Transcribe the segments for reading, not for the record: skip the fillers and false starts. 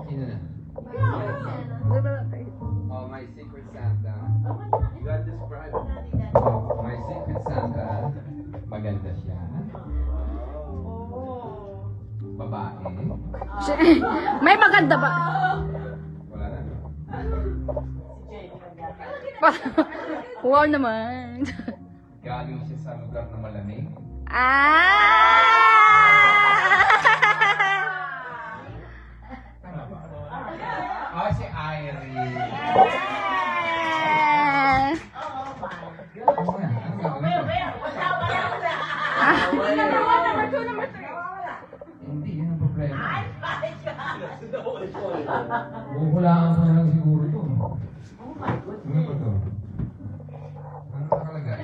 Sino na? Oh, my secret Santa. God describe. Oh, my secret Santa. Maganda siya. Babae. May maganda ba? Wala na. Wow naman. Galing siya sa lugar na malamig. Tama ba? Oh, si Irie. Oo nga. Ano gagawin ko? Number 2, number 3. Hindi, yun ang problema. Bubulaan ko na lang siguro ito. Ano ba ito? Ano nakalagay?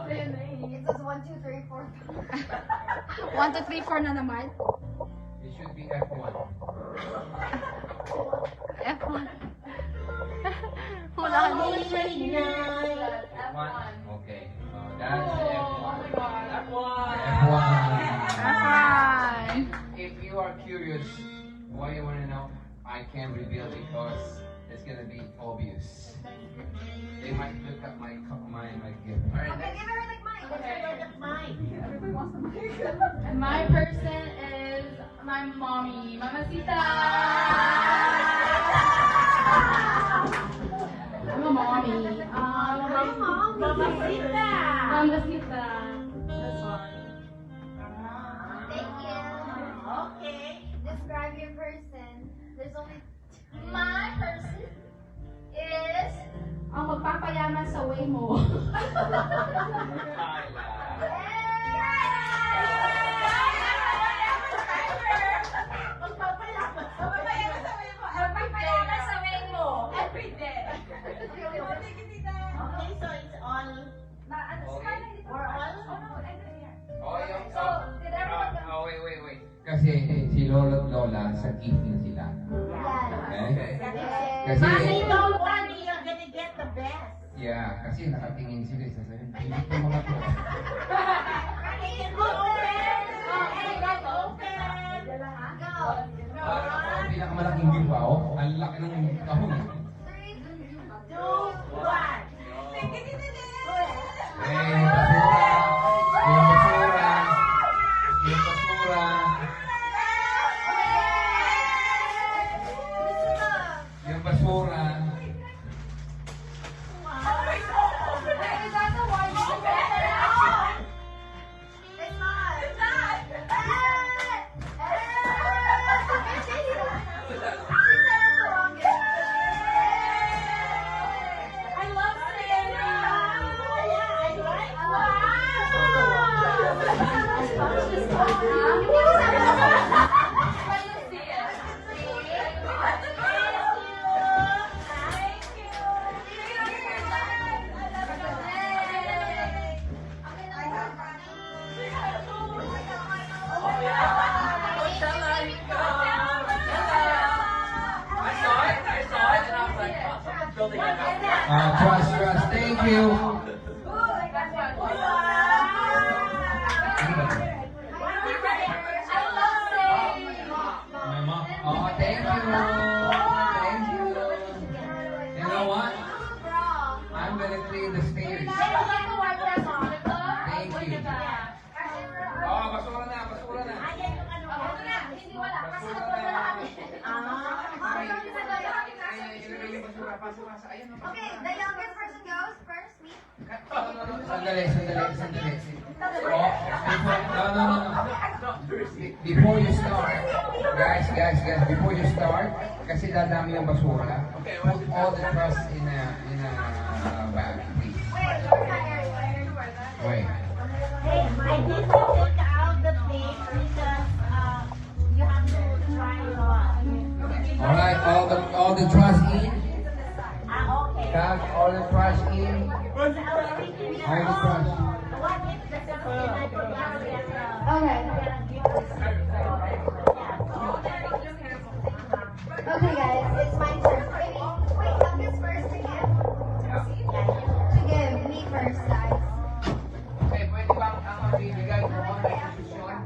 It says 1, 2, 3, 4. 1, 2, 3, 4 na naman. It should be F1. F1. Wala ka din. F1? Okay. That's F1. F1. F1. If you are curious why you want to know, I can't reveal because it's gonna be obvious. They might look at my gift. Alright, Okay, next. give her like mine. Everybody wants the mic. And my person is my mommy, Mamacita. I'm a mommy. Mamacita. Mamacita. That's why. Thank you. Okay. Describe your person. There's only My person is ang magpapayaman sa way mo. Magpapayaman sa way mo. Every day. Okay, so it's all or all? Oh, yung, So, did everyone oh, wait. Kasi si Lolo at Lola, sa gift niya sila. Okay? Kasi, Mommy, don't worry, you're gonna get the best. yeah, kasi nakatingin sila sa sabi, hindi ko mga to. It can be open. It can open. Ang pinakamalaking gift pa, oh. Ang laki ng kahon. 2, 1. Yung basura, yung basura, yung basura, yung basura. I love Santa. Yeah, I like. Trust, thank you. My mom. Oh, thank you. Thank you. You know what? I'm gonna clean the stairs. Thank you. Oh, basura na, basura na. Okay, the youngest person goes first. Me. Sandali. Oh, no. Before you start, guys, before you start, kasi dadami yung basura, put all the trust in a bag, please. Wait. Hey, I did not take out the thing because you have to try it on. Alright, all the trash in. Okay. Tag, all the trash in. All the trash. What if the second I forgot to get Okay, guys, it's my turn. Wait, youngest first to give. To give me first, guys. Okay, pwede bang ang bibigay ko ang posisyon?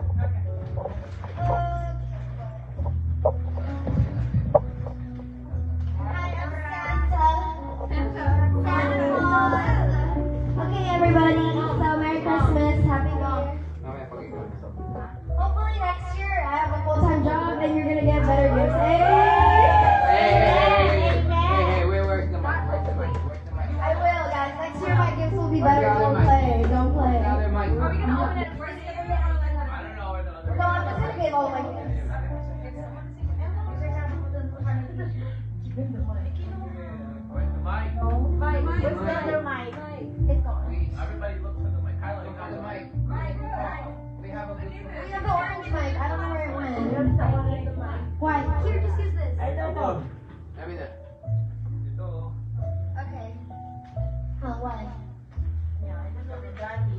Sabi na. Okay. Oh, what? Yeah, I don't know the daddy.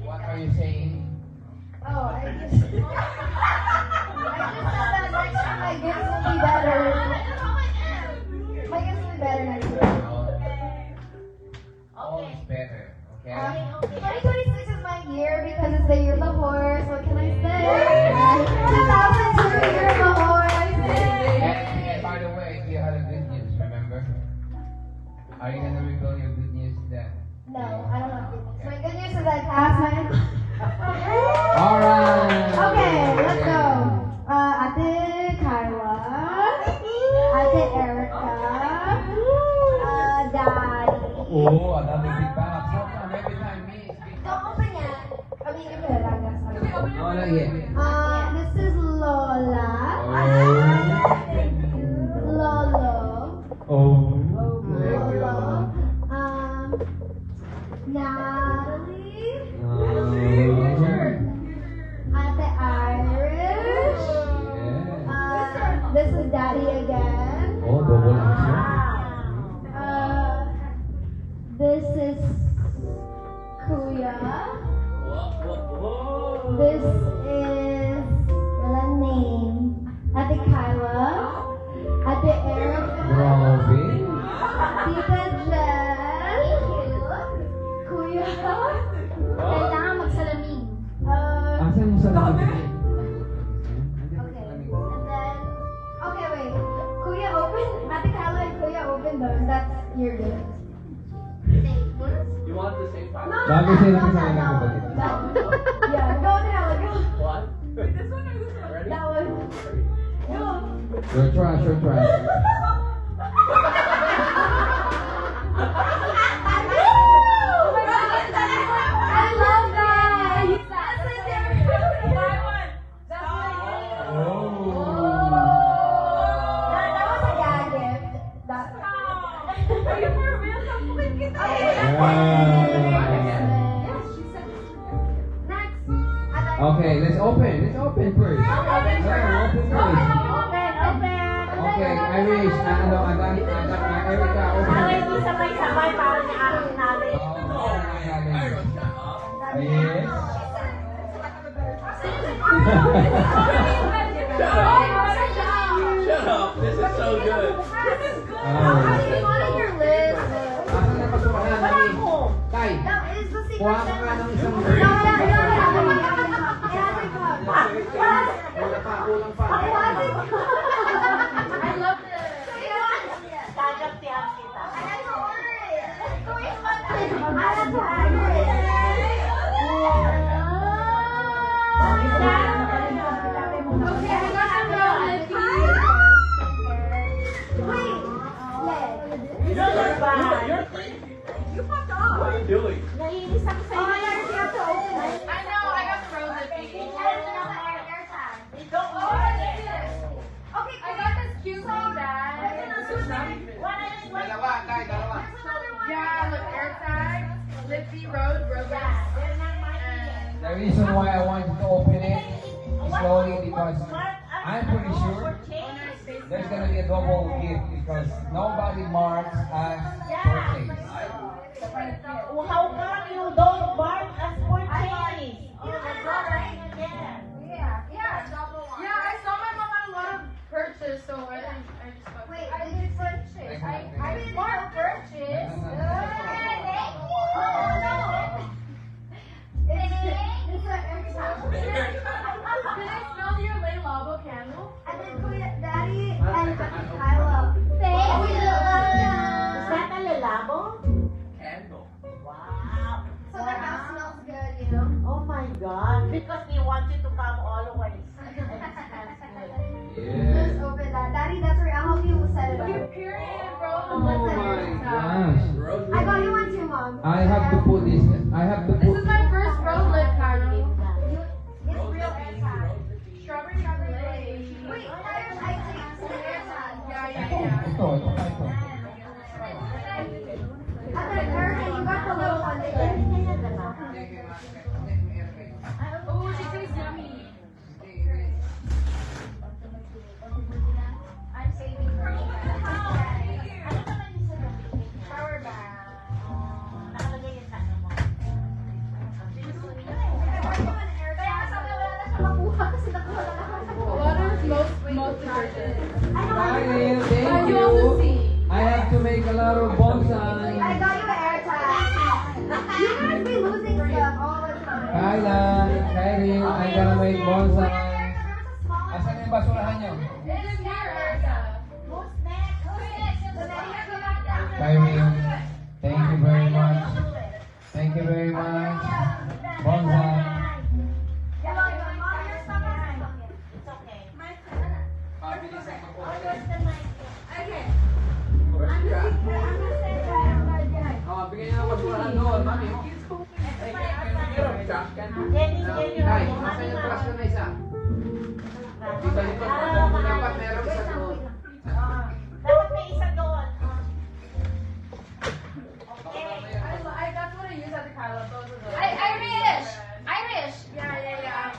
What are you saying? Oh, I just said that next time my gifts will be better. My gifts will be better next year. Always better, okay? 2026 is my year because it's the year of the horse. What can I say? 2002 is the year of the horse. And by the way, you had a good news, remember? Are you gonna reveal your good news then? No, I don't have good news. My good news is I passed my. Alright! Okay, let's go. Ate Kyla, Ate Erica, Daddy. Oh, another big box. How come every time me is big Don't open yet. I mean, you put it, I guess. No, not yet. This is Lola. Lolo. Oh. Lolo. Natalie. Ate Irish. This is Daddy again. Oh, double answer. This is Kuya. This is the name. Ate Kyla. Ate Erica. Grabe. Tita Jen. Kuya. Kailangan magsalamin. Asan yung salamin? Okay. And then, okay, wait. Kuya open. Ate Kyla and Kuya open those. That's your gift. You want the same pattern? No, Bago sila sa salamin ko ba? Yeah, go now. Go. What? That one. Go. You're trash, you're trash. Oh my God, I love that. That was a gag gift. Next. Okay, let's open first. Open first. Okay, Irish, Erica, open. Naway mo sabay-sabay para ni aking namin. Yes. Shut up. This is so good. How do you want on your list? Asan na pasukan namin? Tay, That is the secret. kuha ka nga ng isang No, ring. no, no, no, no. Kulang pa. I love this. Gagantihan kita. I had to order it. I had to order it. Okay, I got some real lippy. Wait. You're bad. You're crazy. What are you doing? Naiinis ako Oh my sa'yo. God, you have to open it. I know, I got some real lippy. Don't open it. Okay, I got this cute little bag. Dalawa, tay, dalawa. Yeah, look, air tag, lippy, road, Rogan. And The reason why I wanted to open it slowly because I'm pretty sure there's gonna be a double gift because nobody marks as birthdays. How come you don't mark as purchase? Oh, that's all right. Yeah. yeah, I saw my mom had a lot of purchase, so I just got Wait, did you purchase? I didn't Mark purchase. It's an extra. Did I smell your Le Labo candle? And then Kuya, Daddy and Kyla. Thank you. Is that a lalabo? Candle. Wow. So the house smells good, you know? Oh my God. Because we want you to come always. That's good. Yeah. Just open that. Daddy, that's right. I'll help you set it You up. period, bro. Oh my gosh. I got you one too, Mom. I have to put this. I have to This put. is my first road lip candle. It's real airtime. Strawberry chocolate. Wait, I take the airtime. Yeah. Ito, ito. And then Erica, you got the little one. Oh, she tastes yummy. I'm saving her. Water flows most detergent. Kylie, But thank you also you. see. I have to make a lot of bonsai. I got you an air tag. You guys be losing stuff all the time. Kylie, I gotta make bonsai. Asan yung basurahan nyo? It's here, Erica. Kylie, thank you very much. Thank you very much. Bonsai. Pabilisan mo po. Oh, bigyan niyo ng basurahan doon, mami. Hey, can you trash can? Ay, nasa yung trash can na isa? Dito, dito. Dapat meron isa doon. Dapat may isa doon. I that's what I use at the Kyla. Those are the. Irish! Irish! Yeah, yeah, yeah.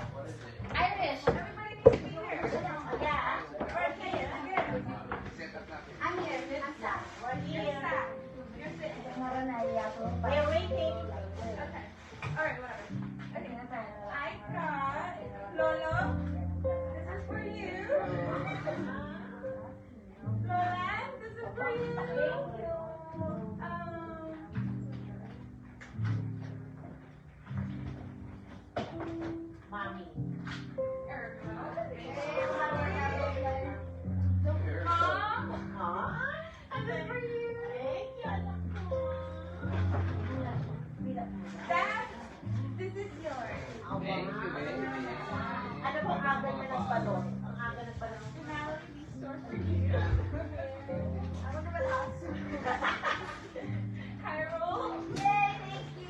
Irish! Everybody needs to be here. Yeah. We're here. Set up natin. I'm here. I'm sad. We're here. You're sitting. We're waiting. Okay. All right, whatever. Okay. I got Lolo. This is for you. Lola, this is for you. Mommy. Erica. Here. Mom, Aww. this is for you. Thank you, anak ko. Dad, this is yours. Thank you, baby. Ano po ang aga na ng balon? Ang aga ng balon. Cairo. Yay, thank you.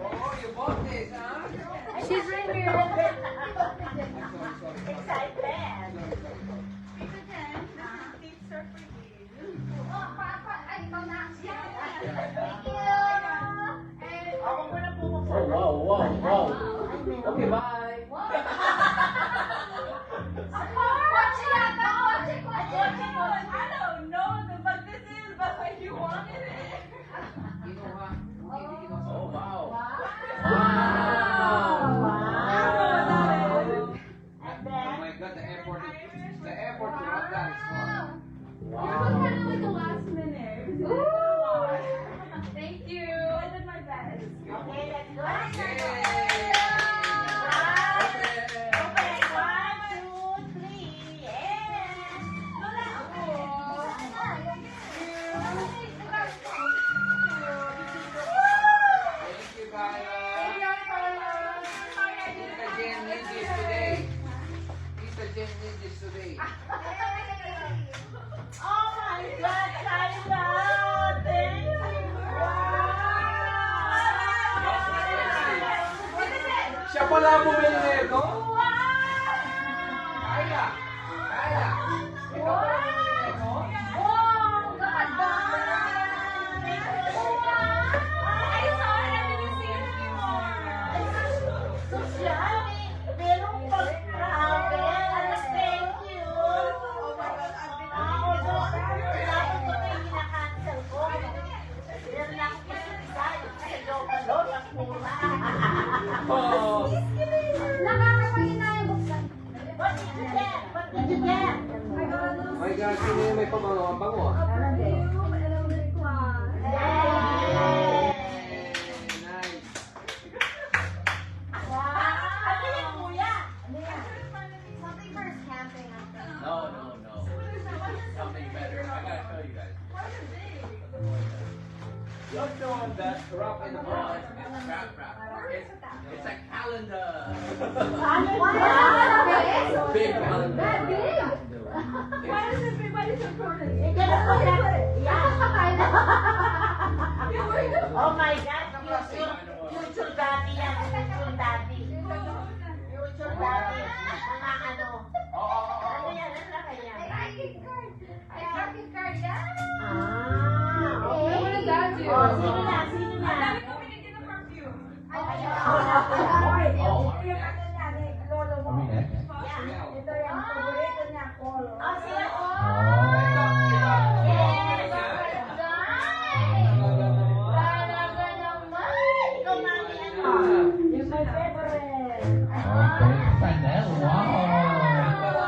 Oh, you bought this, huh? She's right here. Sorry. Excited. Pizza 10. This is these are for you. Ay, ikaw na. Thank you. And Ako mo na po mo. Oh, wow. Okay, bye. Watch it out! Watch it! Watch it! I don't know what this is, but you wanted it. Kinuha. Hindi kinuha. Oh, wow. Wow. And Oh then, my God, the airport to Rotterdam is small. Yours was kind of like a last minute. Thank you. I did my best. okay, let's go. Yay! Okay, 1, 2, 3, and... Thank you, Kyla. Tita Jen needs this today. Tita Jen needs this today. Oh my God, Kyla! Thank you! Siya pala bumili nito? Kyla! Ikaw pala bumili nito? Social, merong pag-travel. Thank you. Dapat ko na yung kinakancel ko. Meron na akong isa-isa. Sa Jokalo, sa Pura. Oh. Nakakapahinayang buksan. What did you get? What did you get? My God, sino yung may pabango? Ang bango ah. Yay! Nice. Ano yan, kuya? Something for camping. No. Something better. I gotta show you guys. You don't know that Wrap in the box. it's wrap. It's a calendar. Big calendar. Why does everybody support us? You get a Oh my God, future daddy yan. Future daddy. Future daddy. Mga ano. Ano yan? Ano na kaya? Ah, okay. What does that do? Oh, sino na? Sino na? Dami ko binigyan ng perfume. Kami na. Oh, sila. Oh. Yes. Chanel. Wow.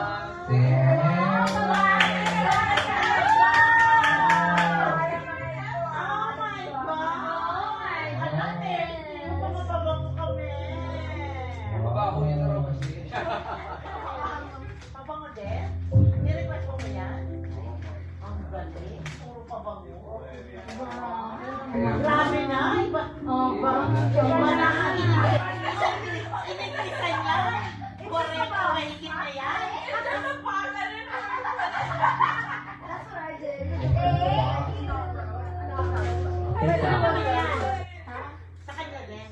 Oh my God! Ano, thank you. Mapapabango kami. Mabaho yun na raw kasi. Pabango din? Nirequest mo ba yan? Ang galing. Puro pabango. Grabe na. Iba. Iba na ang inigtisan niya. Correct. Mahigit na yan. That's what I did. Ano ba yan? Sa kanya din.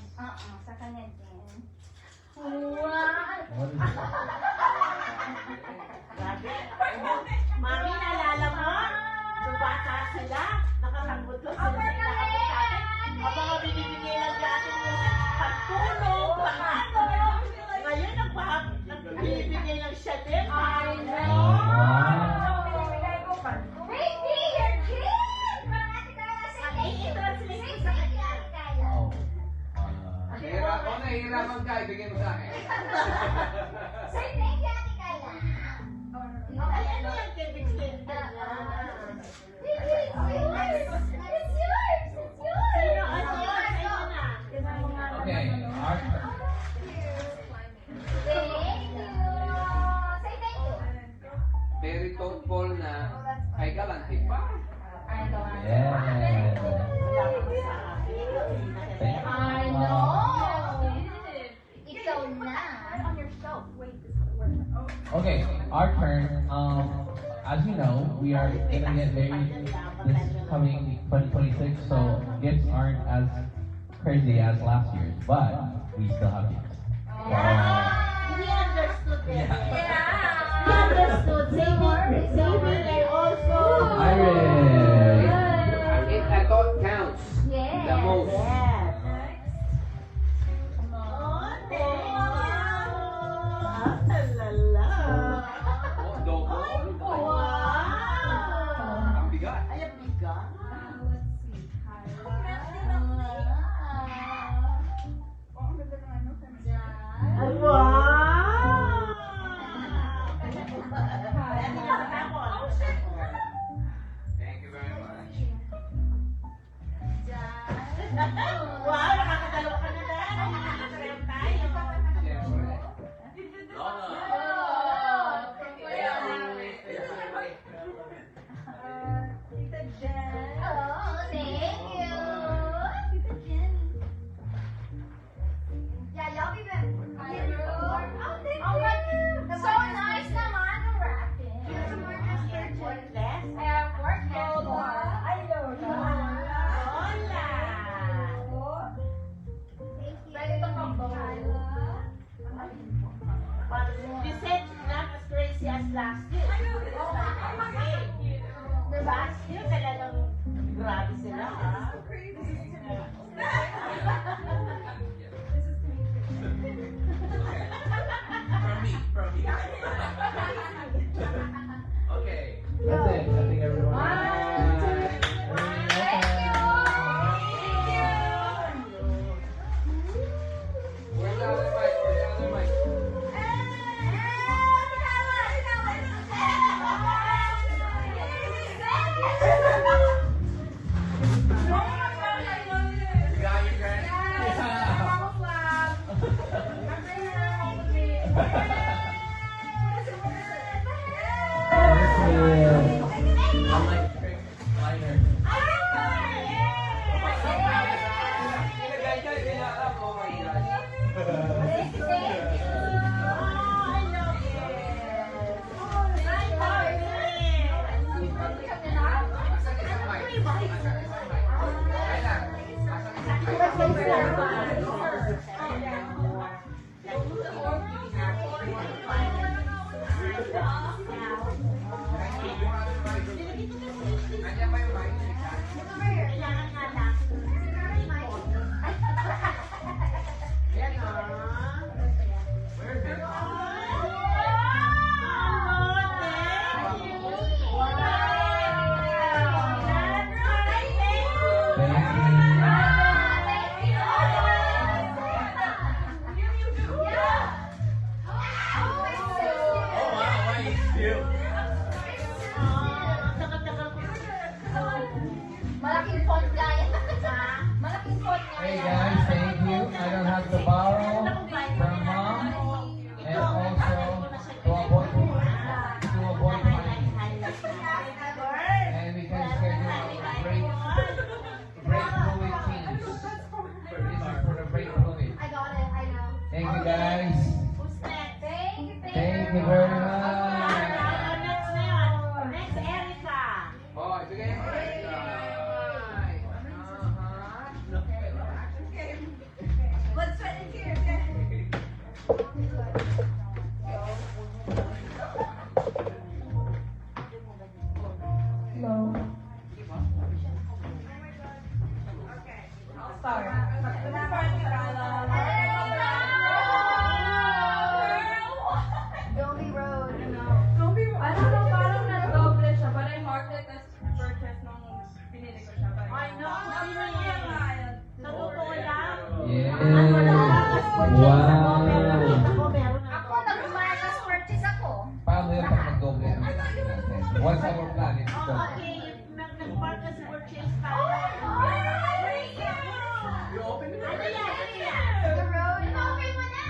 Sa kanya din. Grabe. Mami, naalala mo? Nung bata sila, nakatanggol ko sila sa inaabot natin. Habang binibigay lang natin yung pagtulong, pang-ano. Ngayon, nagbibigay lang siya din. Baby, you're cute! Parang Ate Carla, say thank you. Say thank you, Ate Carla. Nahihirapan ka, ibigay mo sa akin. Say thank you, Ate Carla. Ay, ano yan, Kevin? Baby, it's yours! It's yours! It's yours! Sino? Ano yun? Sa'yo na. Okay, our turn. Thank you! Say thank you! Very thoughtful na ay galante pa. Yeah. Wala ka ba sa akin? Thank you. I know! Ikaw na! Okay, our turn. As you know, we are gonna get married this coming 2026, so gifts aren't as crazy as last year's, but we still have gifts. We understood it. Yeah. We understood. Saving and also. Iris. A thought counts the Yes! most. Yes. Oh, thank you. Ah, talala. Oh, dogo. Wow. Ang bigat. Ay, ang bigat. Ay, wow. Thank you very much. Wow, nakakadalaw ka na dahil. Nakakadalaw tayo. Siyempre. Oh, thank you! Tita Jen. Yeah, y'all be back. Oh, thank you! So nice naman ang wrapping. Here's some more custard What chips. less? I have pork and I know that. Hola. Thank you. Pwede itong combo. But you said not as crazy as last year. The last year talagang grabe sila, ha? From me. Okay. That's it. I think everyone. Where's the other mic? Where's the other mic? You got your granny? I like liner. Ilagay ka, hindi na alam. Oh my gosh. Asan isang mic? Asan isang mic? Kailan? Asan isang mic? Nandiyan ba yung mic? Kailangan nga lang. Yan, ha? Where is it? Thank you. have to borrow from mom and also to avoid money. And we can schedule break fluid change. This is for the break fluid. I got it. I know. Thank you guys. Who's next? Thank you very much. Next na yun. Next, Erica. Oh, ibigay mo. Let's put it here. No. Sorry. Gombe Road. I don't know, parang nag-double siya, but I marked it as purchase nung pinili ko siya. But Ay, no. Sa totoo lang. Yeah. Wow. Meron Ako, nag-markas purchase ako. Paano yung pag nag-doble ang natin? What's our plan? It's go. Okay, nag-markas purchase tayo. You open it? Ano yan? Ano yan? The road. Okay mo na.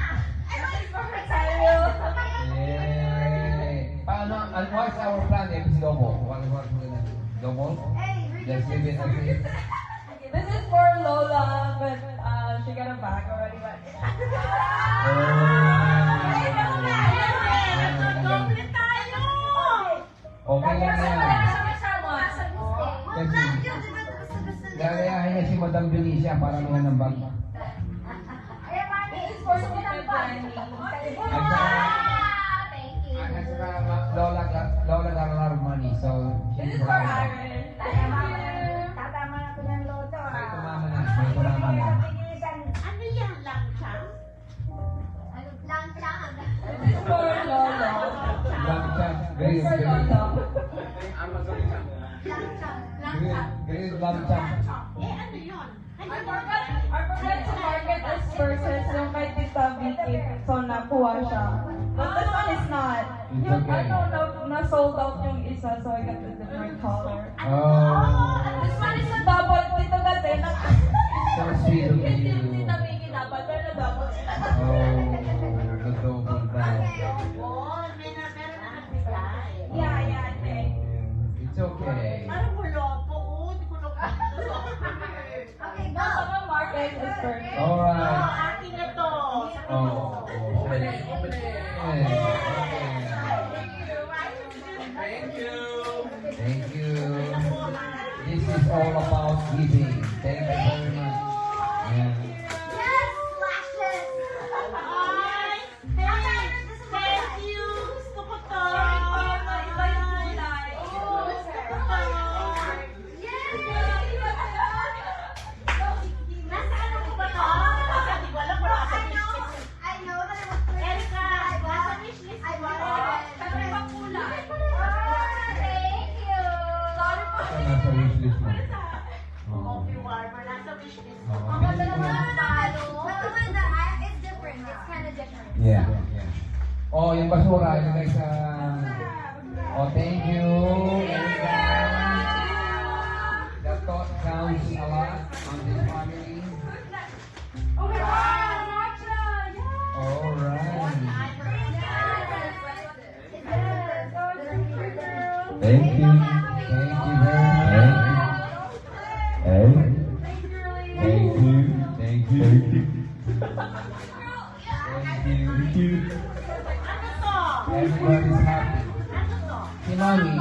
Yay! Paano? What's our plan if it's double? What we're gonna do? Double? Hey, read Let's leave it as it is. this is for Lola, but she got a bag already. But Doble tayo! Okay lang yan. Kasi, gagayahin niya si Madam Benicia para naman ng bag. this is for Stupid Granny. At saka, Thank you. at saka Lola got a lot of money, so This she's is for proud. Iris. Thank you. Tatama na ko ng loto. May tumama na, may tumama na. Ano yan lang siya? Lang chang. This is for Lola. Lamb chop, This is grilled, for grilled. Lola. Amazon siya. Lang chang. Grilled lamb chop. Ano yun? I forgot to market as purchase yung kay Tita Vicky, so nakuha siya. But this one is not. It's Yung okay. na-sold out yung isa, so I got the different color. Oh, This one is a double. Tito Gate, so sweet of hindi you. yung Tita Vicky dapat, pero na-double sila. Oh, the double bag. Oo, meron na nagbigay. Yeah, I think. It's okay. Parang wala po. Oo, di ko na Okay, go. Someone market as purchase. Alright. akin na to. Oh, Open okay. it. Open it. Thank you. Thank you. This is all about giving. Thank you very much. Yeah. Yes, lashes. Ay, hey, thank you. Gusto ko to. Iba yung kulay. Nasa ano ko ba to? Kasi di ko alam kung nasa wishlist. I know that it was for Erica, nasa wishlist I ko. bought it. Pero ibang kulay. Thank you. Ito nasa wishlist mo. Oh. Coffee warmer, nasa wishlist ko. Oh, But thank the you. one that it's different. It's kind of different. Yeah, yeah. Oh, yung basura, ilagay sa... Oh, thank you. Erica. That thought counts a lot on this family. Oh my God, matcha! Yeah! Alright. Yes. Thank you. Thank you very much. Hey. Thank you. Thank you. Thank you. Ano to? Everybody's happy. Ano to? Si Mami.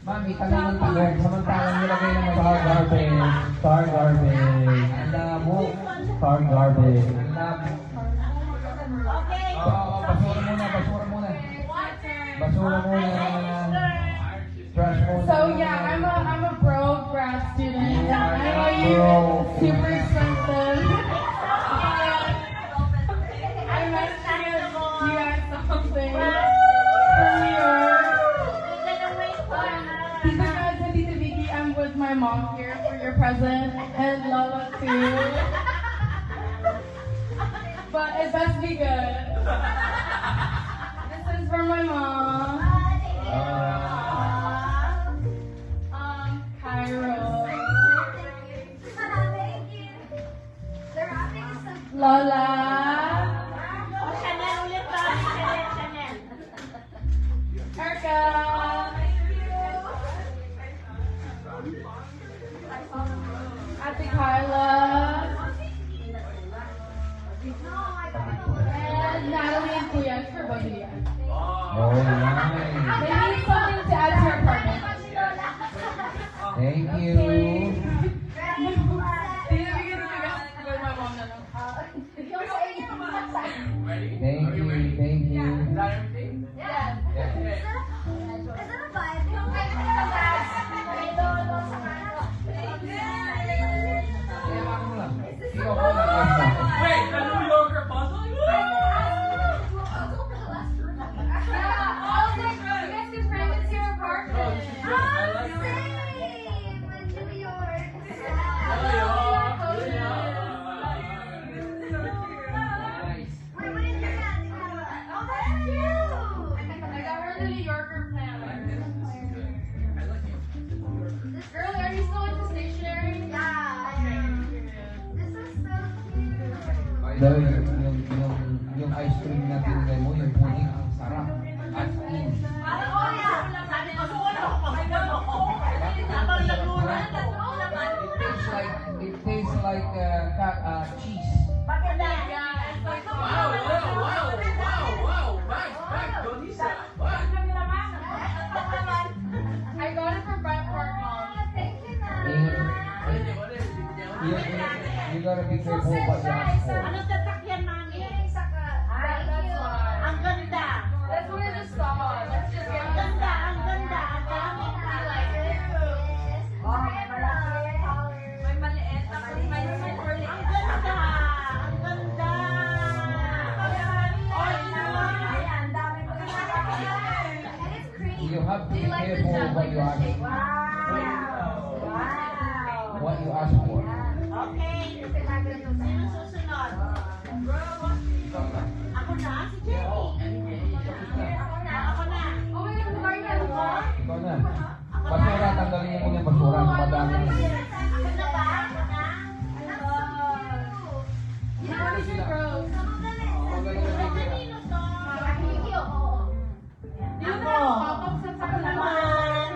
Mami, tanong ng tanong. Samantalang nilagay naman sa garbage. Star garbage. Ang labo. Star garbage. Ang labo. Okay. Basura muna, basura muna. Basura muna. Trash muna. So yeah, I'm a broke grad student. I use Bro. super expensive. I might send you guys something from New York. We're gonna wait for Tita Gaz and Tita Vicky, I'm with my mom here for your present, and Lola too. But it best be good. This is for my mom. Cairo. Thank you. The wrapping is so Lola. Oh, Chanel ulit ba? Chanel. Erica. Ate Carla. And Natalie and Kuya for both of you. Oh, nice. They need something to add to your apartment. Thank you. Ready? Thank Are you, ready? thank you. Is that everything? Yes. Okay. Is it a vibe? May lolo sa kano. Ewan mo lang. Ikaw ko lang. Wait, the New Yorker puzzle? No, this is good. I like it. New York. Nice. Wait, what is your dad? Oh, that's cute. I got her the New Yorker planner. I like it. Girl, are you still into stationery? Yeah, I am. This is so cute. Dahil yung ice cream na tinigay mo, yung pudding, ang sarap. As in. Oh, yeah. Sabi ko, sulo. Habang nagulat. It tastes like cheese. Bakit na? Wow. Back, Donisa. What? I got it from Brent Park Mall. Thank you, And Nana. What is it? you gotta be careful what you ask for. Ano tatakyan, mami? Isa ka. Thank you. Ang ganda. Let's go to the stall. Let's just get Ang ganda. Ang dami. I like it. Oh, may malaki. May maliit. Tapos may maliit. Ang ganda. Ang ganda. Ayan, dami ko na. And it's cream. You have to Do be you like the careful jet, what like you the ask shape? for. Wow. What you ask for. Okay. Sino susunod? Ako na? Si Jenny. Ako na. Oh my God, Maria. Ikaw na. Basura, tanggalin mo yung basura. Madami. Ako na ba? Ako na? You know what is your gross? Kanino to? Do you know pop-up sa Ako naman.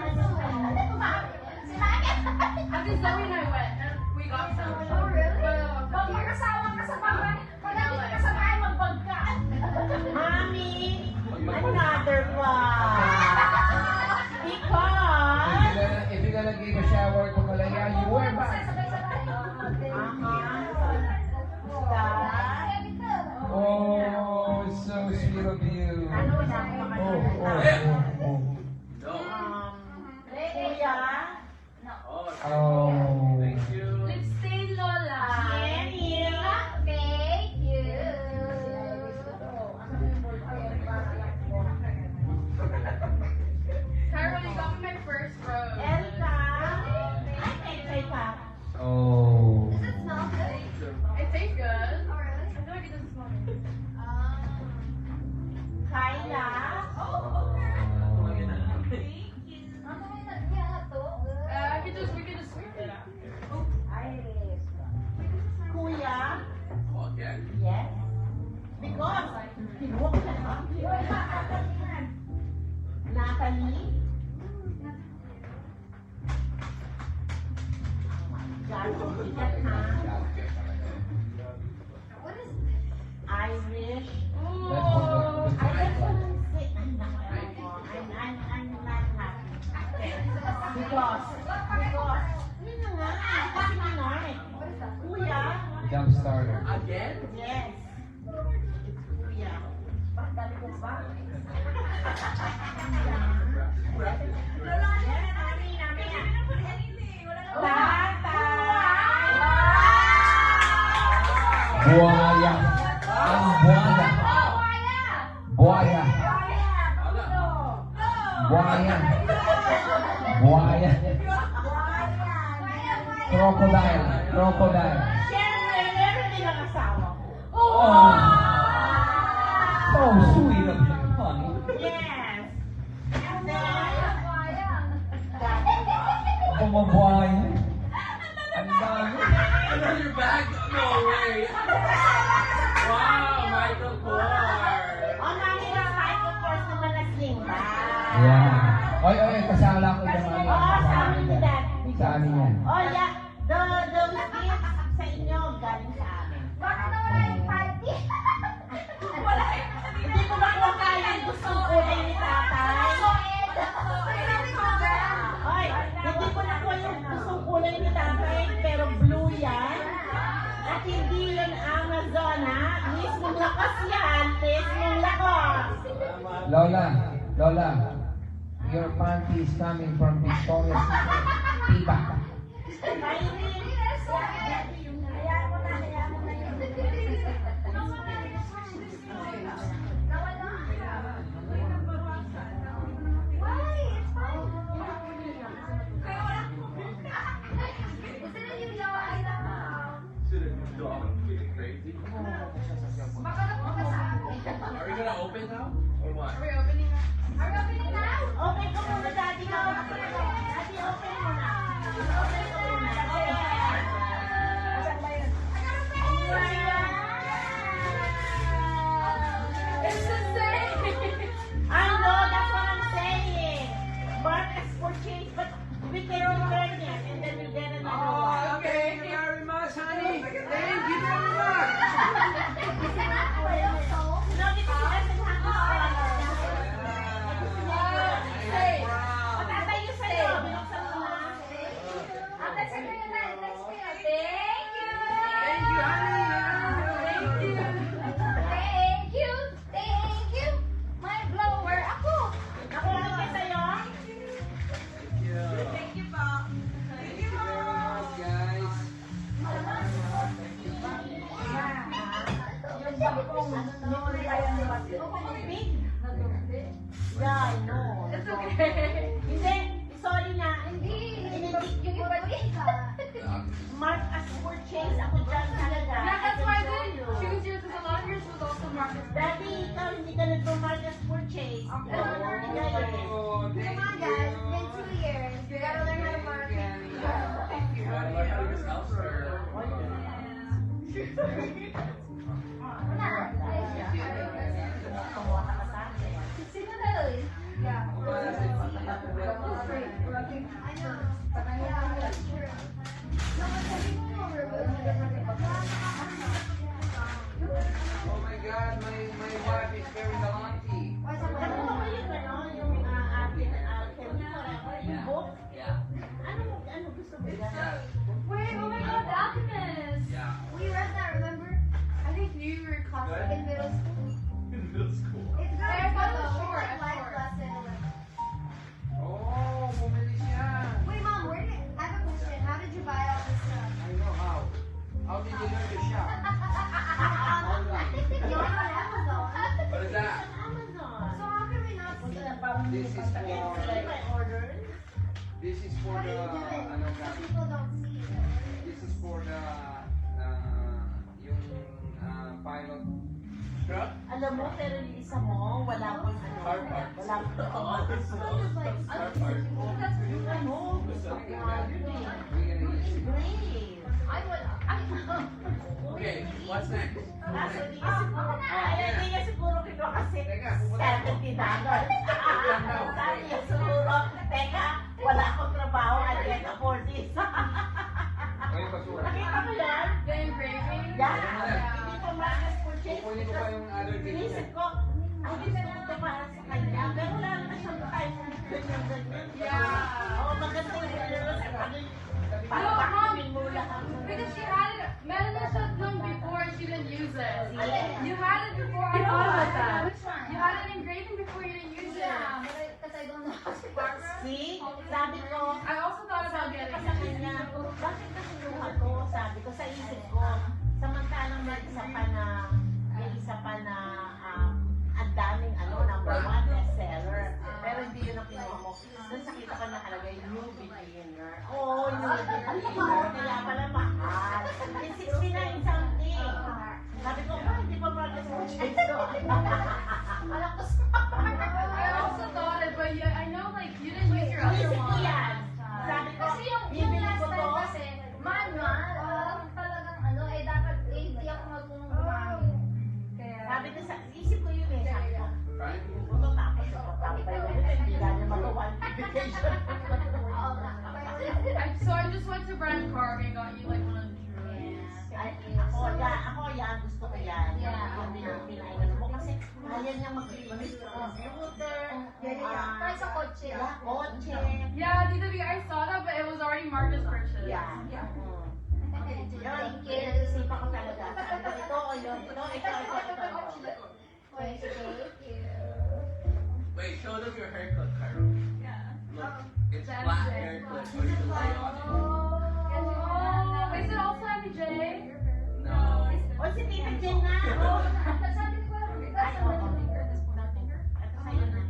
Ate Zoe and I went and we got some. Oh, really? Pag magkasama ka sa bahay, pag hindi ka sa bahay, magbagka. Mami, another one. If Because, you're gonna give a shower to Malaya, you wear back. Oh, so sweet of you. Oh. No. Kuya, Oh. Thank you. Let's stay Lola. Jenny. Thank you. Carol, you got me my first rose. Elsa. Ay, kay pa. Oh. Does it smell good? It tastes good. Oh, really? I feel like it doesn't smell good. Kyla. We can just sweep it out. Kuya. Oh, again? Yes. Because, kinuha ko na. Natalie. Gano'ng bigat ha. What is Irish. That's what I just want to say, I'm not happy. Because, yun na nga, kasi nga eh. Kuya, jump starter. Again? yes. It's kuya. Buaya. Ang buaya. Buaya. Buaya. Buaya. Crocodile. Crocodile. Siyempre, meron din ang asawa. Oh. So sweet of you, honey. Yes. And then, Bumabuaya. Ang dami. Another bag? No way. Wow, Michael Kors. Oh, mami na Michael Kors naman na sling bag. Yeah. Oy, kasala ko yung mga Oo, sa amin ni Dad. Sa amin yan. Oh, yeah. Those gifts sa inyo galing sa amin. Bakit nawala yung party? Hindi ko makuha kaya yung gustong kulay ni tatay. Hoy, hindi ko nakuha yung gustong kulay ni tatay, pero blue yan. At hindi yun Amazon, ha? Mismong lakas yan. Mismong lakas. Lola, your panty is coming from Victoria's Secret. Tiba. Crazy. Are we gonna open now? Or what? Okay ka muna, Daddy. Daddy, okay muna. Okay ka muna. I know, that's what I'm saying. Mark has purchased, but we can return it and then we get another one. Thank you very much, honey. Thank you very much. No, because he doesn't have his Matatayo sa'yo. Binuksan mo na. Thank you, honey. Ako lang ka sa'yo. Thank you very much, guys. Yeah, I know. Hindi, sorry na. Mark as purchase. Ako dyan talaga. Daddy, ikaw hindi ka nagpa-mark as purchase. Oh, thank you. You wanna learn how to use mouse or? Kumuha ka sa akin. Oh my God, my wife is very galanty. Ano ba yung yung ating yung book? Yeah. Ano gusto mo yan? Wait, oh my God, The Alchemist! Yeah. We read that, remember? I think you were classic in middle school. In middle school. It's very fun though. It's like life lesson. Oh, bumili siya. Wait, Mom, I have a question. How did you buy all this stuff? I know how. How did you learn to shop? You're on Amazon. What is that? Amazon. So how can we not see? This is for My order. this is for How do the you do it? ano So ka? people don't see it. This is for the yung pilot. Truck? Alam mo, pero yung isa mo, wala pang ano. Car parts. Wala pang Car parts. ano. Gusto ko nga yun eh. We're gonna use it. Great. Okay, what's next? Kaso di ka siguro, hindi niya siguro kinuha kasi Teka, pupunta ako. $70. Sabi niya siguro, teka, wala akong trabaho, I can't afford this. Ngayon basura. Nakita mo yan? Yeah. Hindi pa market purchase. Kukunin ko pa yung other thing. Inisip ko, ay gusto ko ito para sa kanya. Pero wala na siyang time. Oo, maganda yung video sa kanya. Para pakimin mo lahat. Because she had it, Melanie shut them before she didn't use it. Yeah. You had it before I thought about that. You had it engraving before you didn't use it. Because I don't know how to See? Sabi ko, I also thought about sabi ko getting sa kanya, bakit ka sinuha to? Sabi ko sa isip ko, samantalang may isa pa na ang daming number 1 bestseller. Pero hindi yun ang kinuha mo. Doon nakita ko nakalagay, new beginner. Oh, new beginner. Kaya pala mahal. It's 69 something. Sabi ko, hindi pa market purchase to. Alam ko I also thought it, but I know like you didn't use your other Inisip ko one. yan. Sabi ko, Kasi yung bibili last ko time to. kasi, my So I just went to Brand Park and got you like one of the jewelries. Ako yan, gusto ko yan. Yeah. Yung pinainan mo kasi ayan yung maglinis ko. Scooter, Try sa kotse. kotse. Yeah, Tita V, I saw that, but it was already marked as purchase. Yeah. Thank you. Nag-isipan ko talaga. Sabi ko, ito o yun. Ito. Thank you. Wait, show them your haircut, Cairo. Yeah. Look, it's flat haircut. Or you can lay on it. Oh, is it also Abby J? No. O si Tita Jen na. Ay, oo. Ito sa'yo na.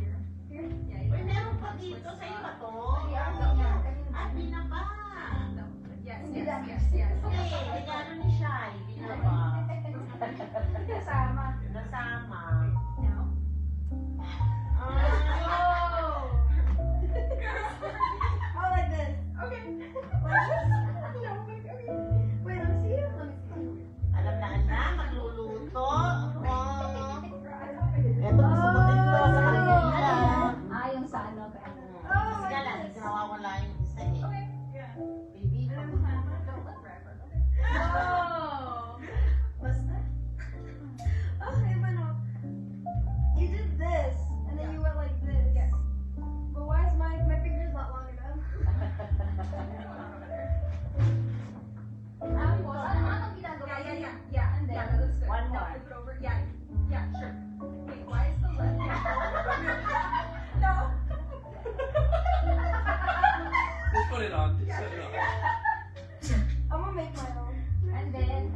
Uy, meron pa dito. Sa'yo ba to? Ay, binaba. Yes. Hindi, regalo ni Shai. Binaba. Nasama. Oh, like this. Okay. Wait, let me see it. Alam na, magluluto. Oh. Ito, gusto ko din to sa kanila. Yung sa ano. Sige lang, nawawala yung isa eh. Baby, Oh. Okay, but no. You did this, and then you went like this. Yes. But why is my fingers not long enough? Anong ginagawa? Yeah, and then that looks good. One more. Flip it over. Yeah, sure. Wait, why is the left? No. Just put it on. Just put it on. I'm gonna make my own. And then,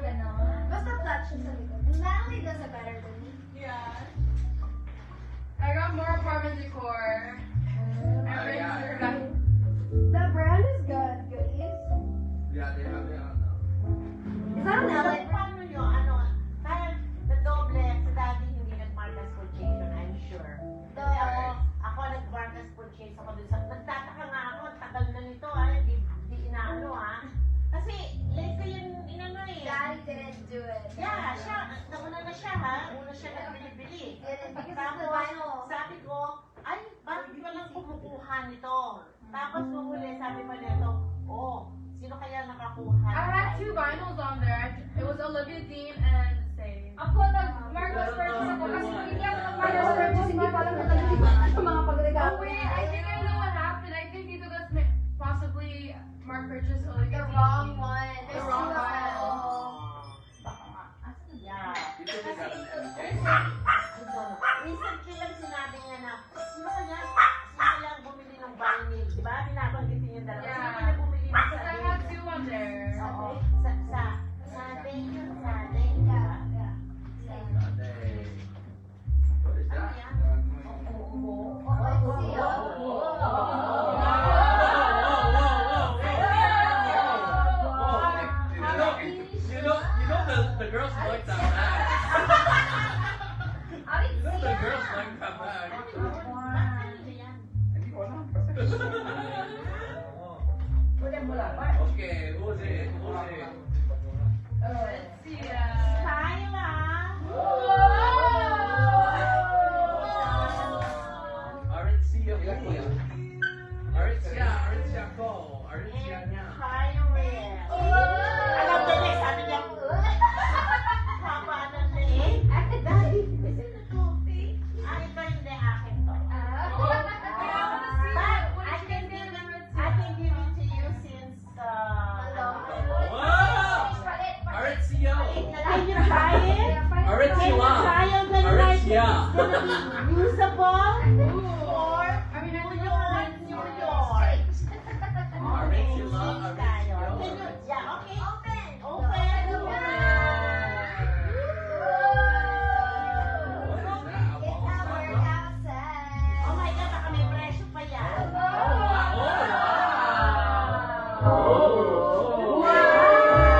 ganon. Basta flat siya sa likod. Natalie does it better than me. Yeah. I got more apartment decor. Yeah. The brand is good, goodies. Yeah, they have it on Is that an LA brand? Paano nyo, ano, parang nadoble sa dati hindi nag-markas quotation, I'm sure. Kasi ako nag-markas quotation ako dun sa, nagtataka nga ako, tagal na nito di inaano Kasi, late ko yun, inano eh. Daddy didn't do it. Yeah, siya, nauna na siya una siya nagbili-bili. Because it's the Tapos, vinyl. sabi ko, ay, bakit walang kumukuha nito? Tapos, nung sabi pa nito, sino kaya nakakuha? I had 2 vinyls on there. It was Olivia Dean and Sage. Ako nag-Marcos purchase ako kasi kung hindi ako nag-Marcos purchase, hindi pa alam na talaga yung mga pagregalo. Oh wait, I think I know what happened. I think Tito Gus possibly Mark purchased Olivia The Dean. wrong one. The There's wrong two of one. them. Baka nga. Yeah. You could have got an MJ. Recently lang sinabi niya na, sino kaya ang bumili ng vinyl? Diba? Binabanggit niya yung dalawa. Yeah. Sino kaya bumili ng Because I had 2 on there. Oo. Sade yun, sade. Diba? What is Ano that? yan? Oo. Let's see. You know the girls like that bag. You know the girls like that bag. Ano yan? Okay, who's it? Let's see. Kyla! Aritzia Kuya. Aritzia ko. Aritzia niya. Kyril. Alam mo na, sabi niya, haba ng leg. Daddy, sino to? Ito hindi akin to. But I can give it to you since Aritzia. Can you try it? Aritzia. Trial the light Aritzia. is gonna be usable for I mean, I New think York, it's New yours. York. Aritzia. Can you, yeah, okay. Open. What is that? A wall sock? Oh my God, baka may presyo pa yan.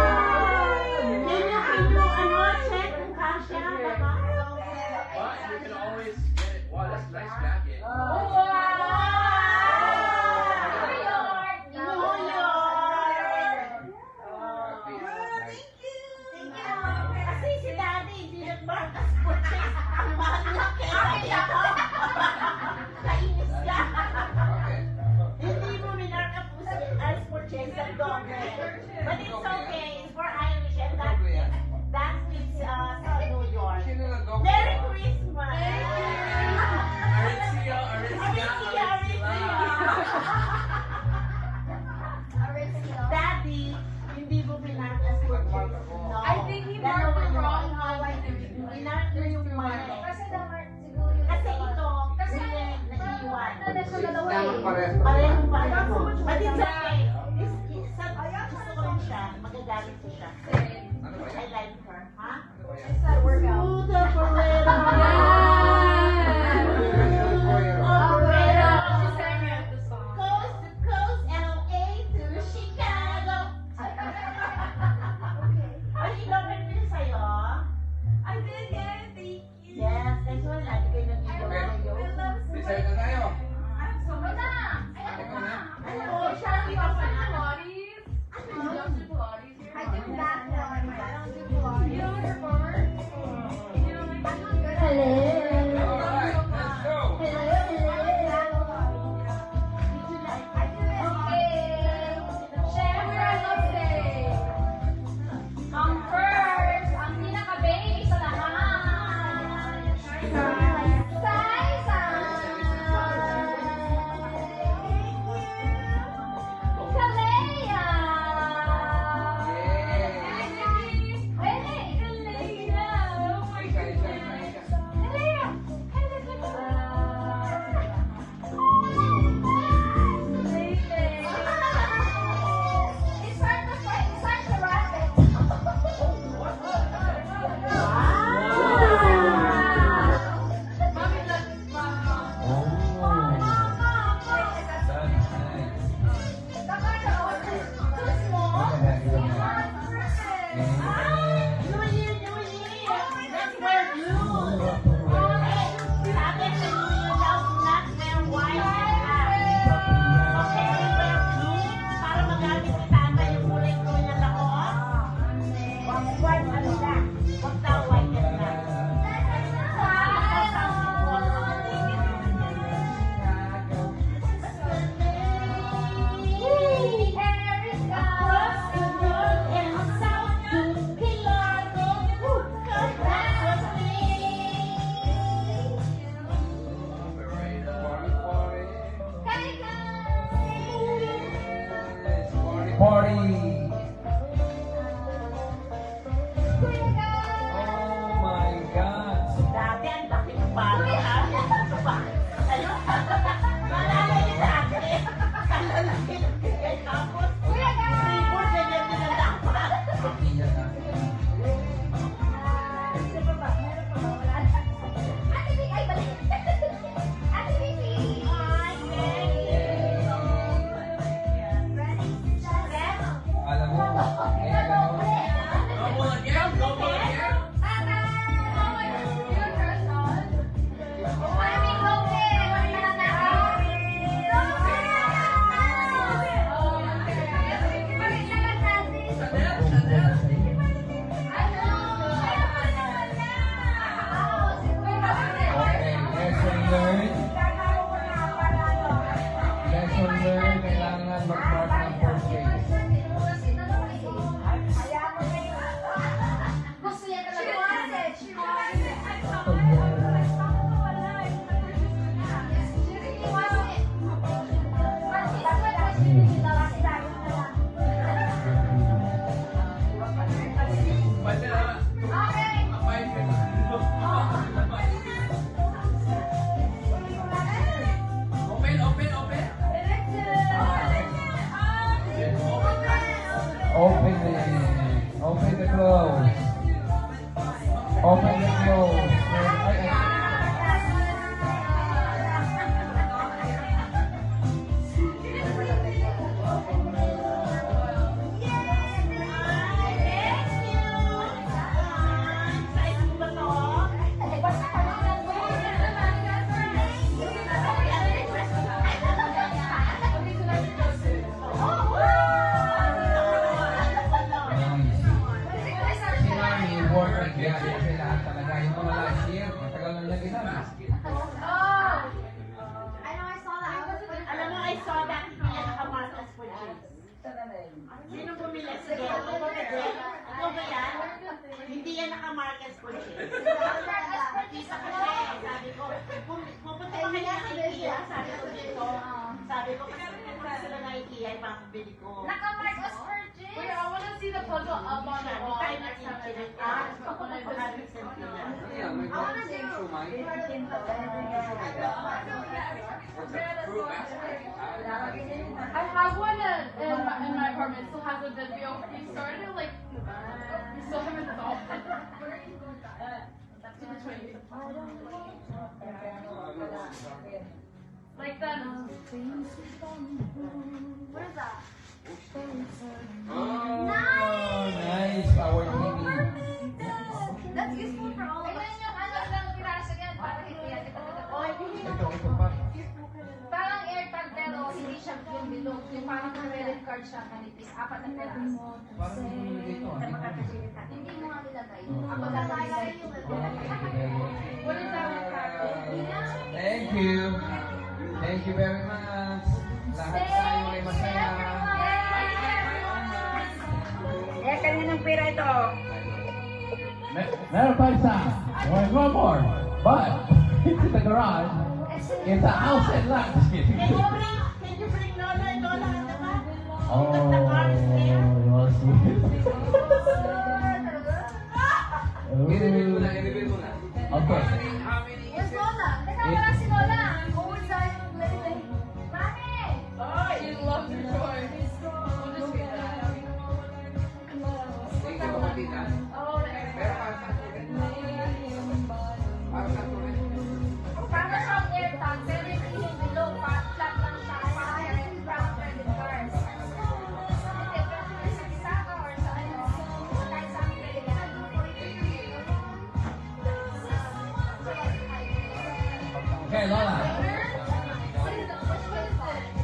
Can you, check kung kasya? Baka, parehas. Parehong pareho. But it's okay. Gusto ko rin siya. Magagalit ko siya. Ano ba I yan? like her. Ha? Ano ba yan? It's that workout. To the forever. Opera. She sang it, the song. Coast to coast, LA to Chicago. Ay, ilapin mo yun sa'yo? I did it, thank you. Yes, next one. Lagi kayo nag-iwan kayo. Decide na tayo. I'm so much. Ikaw na. Oh, siya, kita pa na. Pilates. You don't do Pilates here? I do that one. I don't do You Pilates. know your bar? You know my I'm not good at it. Alright, let's go. I do it. Syempre, I love today. Ang first, ang pinaka-baby sa lahat. Isa, isa. Mommy, let's Oh, that's nice. Look at that, look at that. New Year, New Year. Let's wear blue. Sabi sa New Year daw, not wear white and black. Okay, wear blue para magamit ni Tata yung kulay-kulay na laot. White and black. Wag daw white and black. Across the world and south to Pilarno. Cause that was me. Party! Oh my God! Dati ang laki ng bata. Maalala niyo dati? Ang lalaki ng bigay tapos. Sipon, ganyan din ang dapat. Alam mo, kaya gano'n. Okay, lesson learned. Lesson learned, kailangan mag-mark ng first base. Gusto niya talaga. She wants it. She wants it. But it's good that she really loves it. Okay. Open the close. Open the close. Ay, ay. Si Mami, working yan. Kasi lahat talaga. Yung mga last year, matagal na niya ginamit. Oh! I know I saw that. Alam mo, I saw that hindi yan nakamarkas for jeans. Sino bumili? Sige, ito ba yan? Hindi yan nakamarkas for jeans. Isa ko siya eh. Sabi ko, pupunta pa kaya sa IKEA? Sabi ko dito. Sabi ko, kasi pupunta sila na IKEA, ipapabili ko. Wait, I want to see the puzzle up on the wall Tayo next time I natin visit. Yeah, may sumay. What's that? Fruit basket? I have one in my apartment. Still has a video. We started like we still haven't solved it. Like that. What is that? Oh, Nice, our TV. That's useful for all of us. Ayun yung ano lang pirasa yan. Parang hindi yan. Ito pa. Parang AirTag pero hindi siya yung bilog. Yung parang credit card siya kanipis. 4 na peraso. Parang dito. Hindi mo nga nilagay. Ako nalagay yung What is that one card? thank you. Thank you very much. Lahat tayo ay masaya. Eh, kaninang pera ito? Meron pa isa. One more. But, it's in the garage. It's a house and lot. Just kidding. Can you bring Lola and Lola at the back? Oh, The car is there. you want to see it? I-reveal mo na, i-reveal mo na. Okay. How many Where's inches? Lola? Teka, wala si Lola. Oversized lady. Mami! She loves her toys. We'll just get that. Hindi ko makita. Oh, there. Pero para sa tuloy. Para sa tuloy. Parang siyang AirTag, pero hindi yung bilog. Flat lang siya. Parang credit card. Hindi, pero sa Kisaka or sa ano, kahit sa amin pwede yan. Okay, Lola. What is it?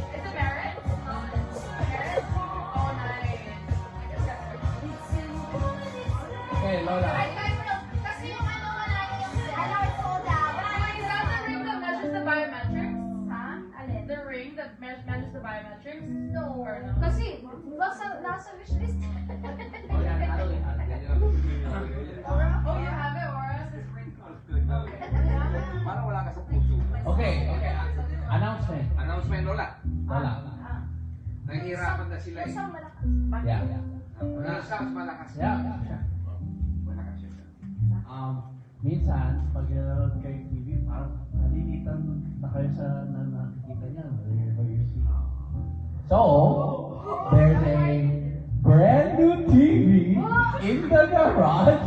It's a Merit? Merit? Oh, nice. Okay, Lola. Kasi yung ano, wala yung, ano, it's sold out. Wait, is that the ring that measures the biometrics? Ha? Alin? The ring that measures the biometrics? No. Or no? Kasi, nasa wishlist. Oh, yeah, Natalie has it. Oh, you have it, Aura? Parang wala ka sa puso. Okay, okay. Announcement. Announcement, Lola. Lola. Nahihirapan na sila eh. Isang malakas. Yeah, yeah. Nasa mas malakas. Yeah. Malakas siya. Minsan, pag nanonood kayo ng TV, parang nalilitan na kayo sa nakikita niya. Wherever you see. So, there's a brand new TV in the garage.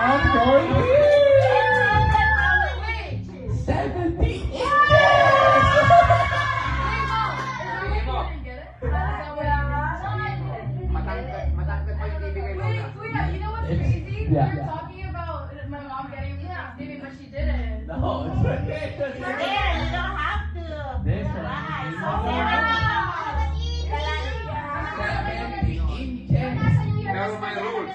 I'm going here. 70 inches! Matangkad pa yung TV kay Lola. You know what's It's- crazy? yeah. We were talking about my mom getting the TV, but she didn't. No, it's okay. There, you don't have to. This one. Right, so Oh. 70 inches. Pero may rules.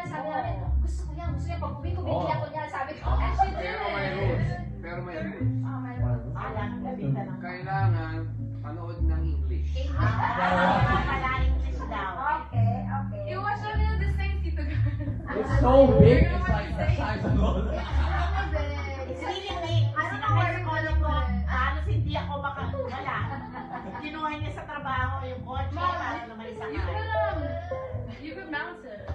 Sabi namin, gusto ko yan. Pag uwi ko, bibili ako niya. Sabi ko, and she Pero may didn't. rules. Pero may rules. Oh, may rules. Alam, gabita lang. Kailangan panood ng English. Wala English daw. Okay, okay. You watch them in the same seat together. It's so big, it's like the size of Lola. It's really big. Kasi naka-school ko, halos hindi ako makagala. Kinuha niya sa trabaho yung kotse para naman isang You could mount it. Okay,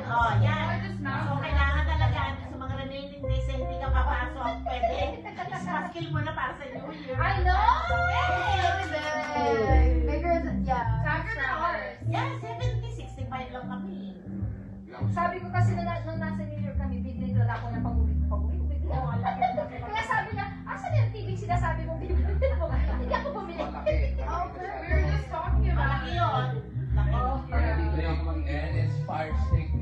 oh, yan. So, kailangan talaga sa mga remaining days na hindi ka papasok, pwede. Ipaskill mo na para sa New Year. I know! Bigger than, yeah. Tagger than ours. Yeah, 70, 65 lang kami. Sabi ko kasi nung nasa New York kami, bibili ko ako ng pag-uwi. Bibili ako. Kaya sabi niya, asan yung TV sinasabi mong bibili ako? Hindi ako bumili. Malaki. We were just talking about Malaki it. yun. Laki. And it's fire stick. Is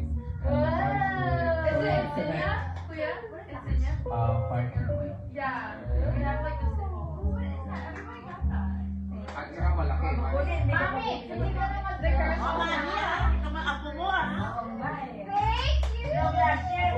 it Insignia? Kuya? Insignia? Fire stick. Yeah. We have like this thing. Everybody got that. At saka malaki. Mami, hindi ka na The curse Oh, of mami, the ah. Ikaw mga apo mo, ah. Thank you! Yung last year.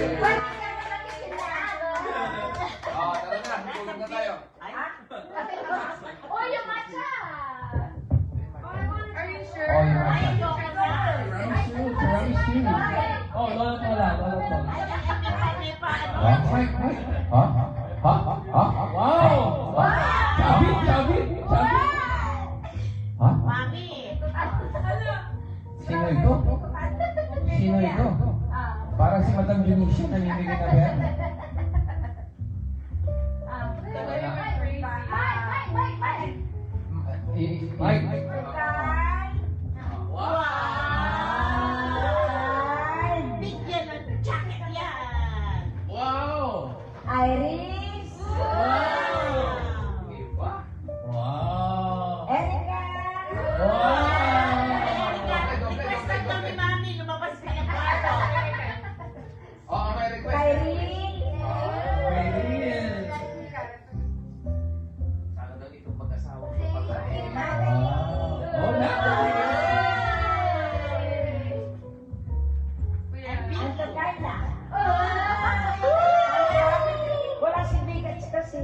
Oh, tara na. Tulog na tayo. Oh, yung matcha! Are you sure? Oh, yung Ay, matcha. ito ka na. Tiramisu. Oh, lola tola, lola tola. Ay, pa, ano? Ha? Ha? Ha? Wow! Sabi, sabi, sabi. Ha? Mami. Sino ito? Sino ito? Parang si Madam Junicia namimigay na ba yan? Mike. Bigyan ng jacket yan. Wow! Iris, Iba. Wow! Erica, Request lang daw ni Mami, lumabas ka ng kwarto. Oh, may request. Irene, Irene. Sana daw itong mag-asawa ko pagkain. Oh, Natalie. Ante Carla. Wala si Bigat kasi.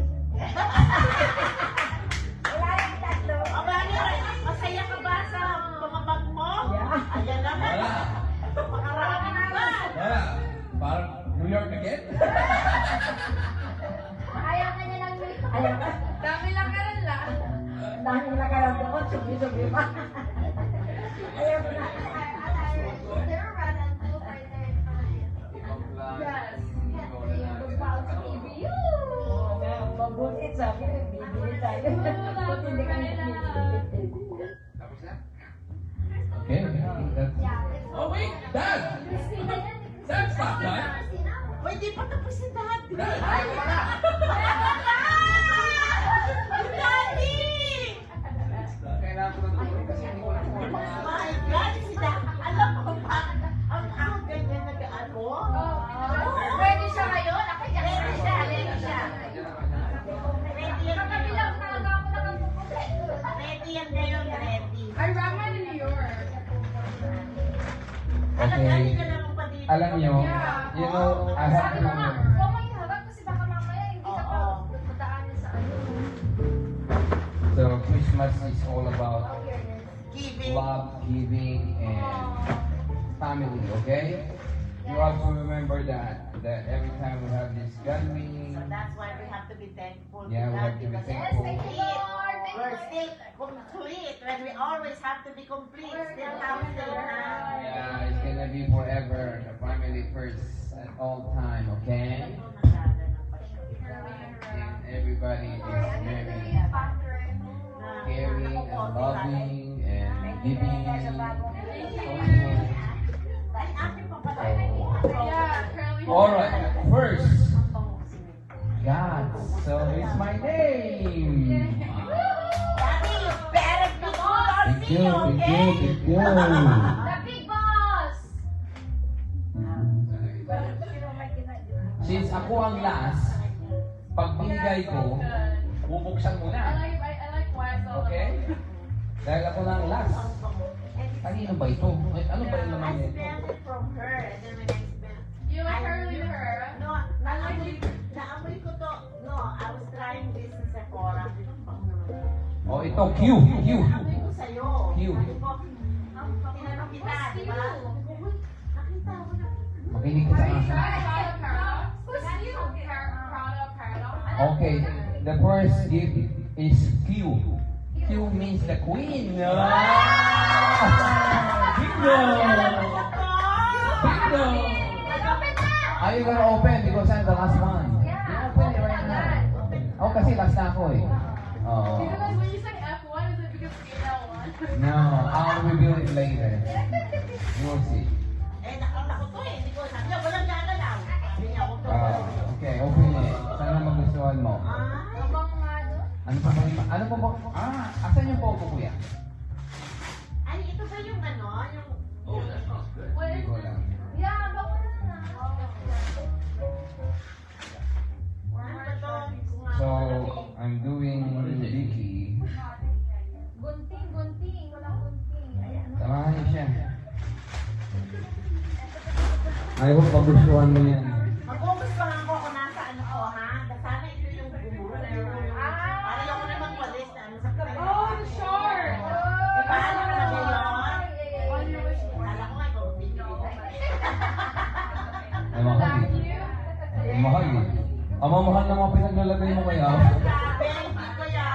Wala yung tatlo. O, Mami, masaya ka ba sa mga bag mo? Ayan naman. Wala. Makarami ba? Wala. Parang New York again? Ayaw na niya ng milk. Ayaw ka. Dami lang ka rin lang. Dahil nakaram doon, subi-subi pa. Ayaw ko na. They're red and blue right there. Ibang plan. Yes. Ikaw na lang. Mabuti sabi ko, bibili tayo. Ba't hindi ka nagpipili? Tapos na? Okay, that's... Oh wait, Dad! Christina yan. That's not done. Christina. Uy, di pa tapos si Daddy. Dad! Ayaw ko na. Daddy! Kailangan ko na tuloy kasi hindi ko na po ang mga... My God, si Daddy. Alam mo ba, ang ganyan nag-ano? Ready siya ngayon? Ready siya. Ready siya. Ready yan Kagabi ngayon. lang talaga ako nakapuputi. Ready yan ngayon, ready. I ran mine in New York. Alam Okay. natin ka naman pa dito. Alam nyo, you know, I have Sabi ko nga, to... huwag mo iharap kasi baka mamaya hindi ka pa Oo. madaanan sa ano. So, Christmas is all about Giving. love, giving, and family, okay? You have to remember that every time we have this gathering, So that's why we have to be thankful Yeah, to we God have to be because thankful. Yes, thank you, Lord. Thank we're you. still complete when we always have to be complete. Still counting, ha? yeah, it's gonna be forever, the family first at all time, okay? And everybody is very caring and loving and giving. Yeah, curly hair. Alright, first, God, so it's my name. Daddy, you better be good on Thank me, you, thank you, okay? thank you. The big boss. Since ako ang last, pag binigay ko, bubuksan mo I na. like YSL. Okay? Dahil ako na ang last. Kanino ba ito? Ay, ano ba yung naman I nito? smelled it from her, and then when I smelled, You like curly hair? no, naamoy ko to, no, I was trying this in Sephora. Oh, ito, Q. Naamoy ko sa'yo. Q. Sabi ko, tinanong kita, di ba? Nakita ko na. Makinig ka sa Are you akin. sure? Prada Parallel? Who's you? Prada Parallel? Okay, the first gift is Q. Q means the queen. Bingo! Bingo! Are you gonna open because I'm the last one? You open it right now. Oh, kasi last na ako eh. Oh. Because when you say F1, is it because female one? No, I'll reveal it later. You'll see. Eh, nakala ko to eh. Hindi ko sabi niya, walang gagalaw. Sabi niya, huwag to. Okay, open it. Sana magustuhan mo. Abang nga doon. Ano pa ba? Ano pa ba? Asan yung popo kuya? Ay, ito ba yung ano? Yung... Oh, that smells good. Hindi ko alam. Yeah, abang mo na. Ano ba to? So, I'm doing Vicky. Gunting. Walang gunting. Ayan. Samahan niyo siya. I hope magustuhan mo yan. mahal eh. Ang mamahal na mga pinaglalagay mo kaya. Grabe, hindi kaya.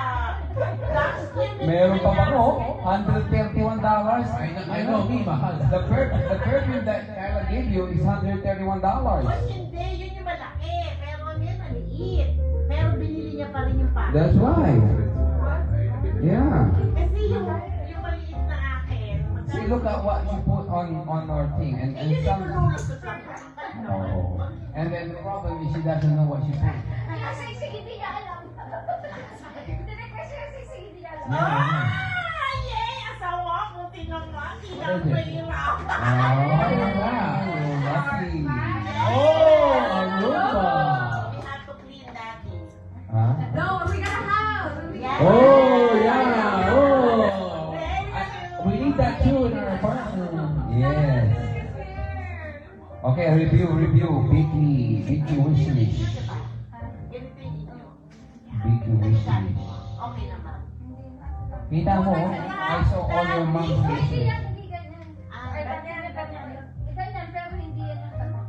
Last year, Meron pa ba ko? $131. I know, me, mahal. The perfume that Kyla gave you is $131. Oy, hindi, yun yung malaki. Pero yun, maliit. Pero binili niya pa rin yung package. That's right. Yeah. Kasi yung maliit na akin. See, look at what she put on our thing, and Yun yung some. lulusot lang. Oh. And then the problem is she doesn't know what she put. Kasi hindi niya alam. Hindi kasi hindi niya alam. Ah! Yay! Asawa ko, tinamang. Hindi na mahirap. Lucky. Oh, Aruba. We have to clean daddy. Huh? No, we got a house. Yes. Oh, yeah. Oh. We need that too in our apartment. Yes. Okay, review. Vicky wish list. Ganito yung inyo. Vicky wish list. Okay naman. Kita mo, I saw all your mom's Hindi wish list. yan, hindi ganyan. Or ganyan. Ganyan, pero hindi yan ang ano.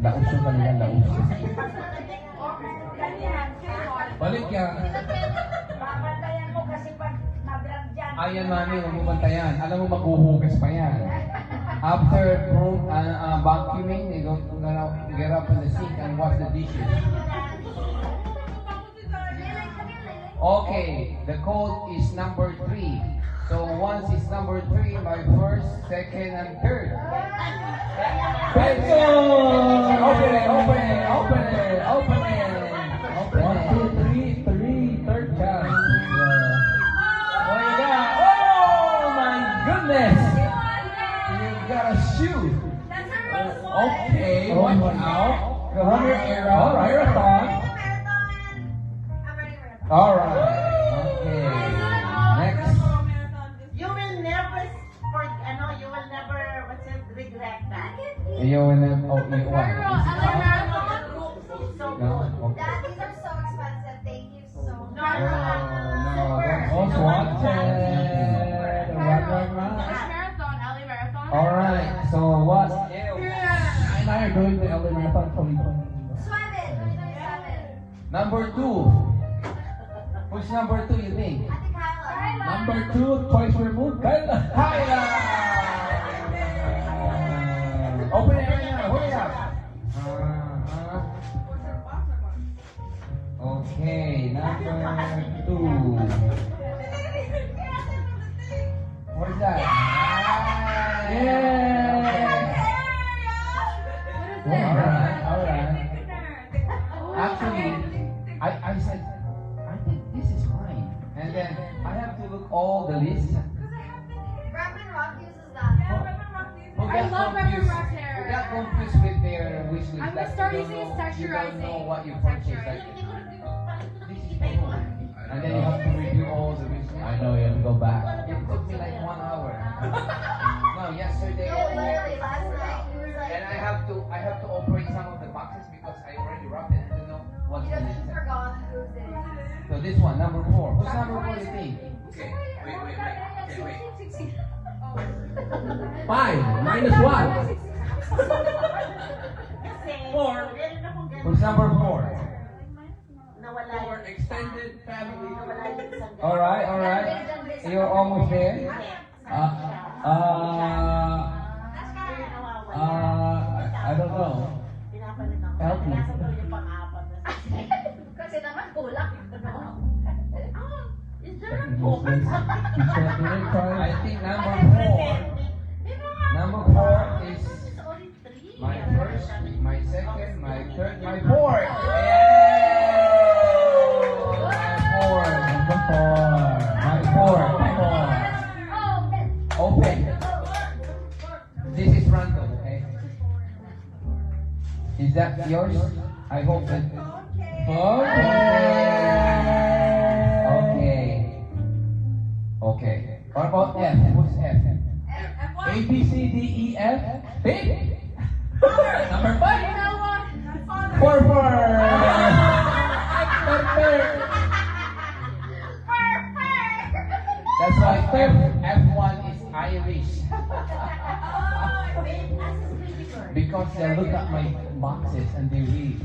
Lauso ka nila, lauso. Ganyan. Balik yan. Babantayan ko kasi pag madrag dyan. Ayan, mami, huwag mo bantayan. Alam mo, maghuhugas pa yan. After vacuuming, you're gonna get up in the sink and wash the dishes. Okay, the code is number 3. So once it's number 3, my first, second, and third. Peso! Open it. 1, 2, 3, third chance. What you got? Oh my goodness! You got a shoe. Okay, watch out. Alright, marathon. Alright. Okay. Next. You will never, regret that. You will never, oh, you what? Girl, LA Marathon. So No? good. Okay. Dad, these are so expensive. Thank you so much. No, No, that's most wanted. LA Marathon. Alright, so what? And I are doing the LA Marathon 2020. Swim it. 2027. Number 2. Who's number 2 you think? Ate Kyla. Number 2, twice removed. Kyla! Open it right now. Hurry up. Okay, number 2. What is that? Yeah. Alright. Actually, I said, I think this is fine. And then I have to look all the lists. Rapid Rock uses that. Who I got love confused- Rapid Rock hair. Who got confused with their wish list? I'm gonna that start you using don't know- You don't know texturizing. what you purchased. Like, this is cool. And then you have to review all the wish list. I know, you have to go back. It took me like 1 hour. No, yesterday. No, literally last night he was And like, I have to operate some of the boxes because I already wrapped it. I don't know what's he in doesn't it. forgot who's in it. So this one, number 4. Who's number 4 you think? Okay, wait. 5 minus 1. Kasi, Four. meron akong ganun. Who's number 4? Nawala For yung extended family. nawala yung isang ganun. Alright. You're almost there. I don't know. Pinapalit ako. Help me. Nasa daw yung pang-apat na Kasi naman kulang. Is there a book? I think number 4. Number 4 is It's only 3. my first, my second, my third, my fourth. Number 4. My 4. Oh, Open. This is random, okay? Is that yours? I hope that. Okay. What about F? What's F? A, B, C, D, E, F. Big. Number 5. 4. That's why F1 is Irish. Because they look at my boxes and they read.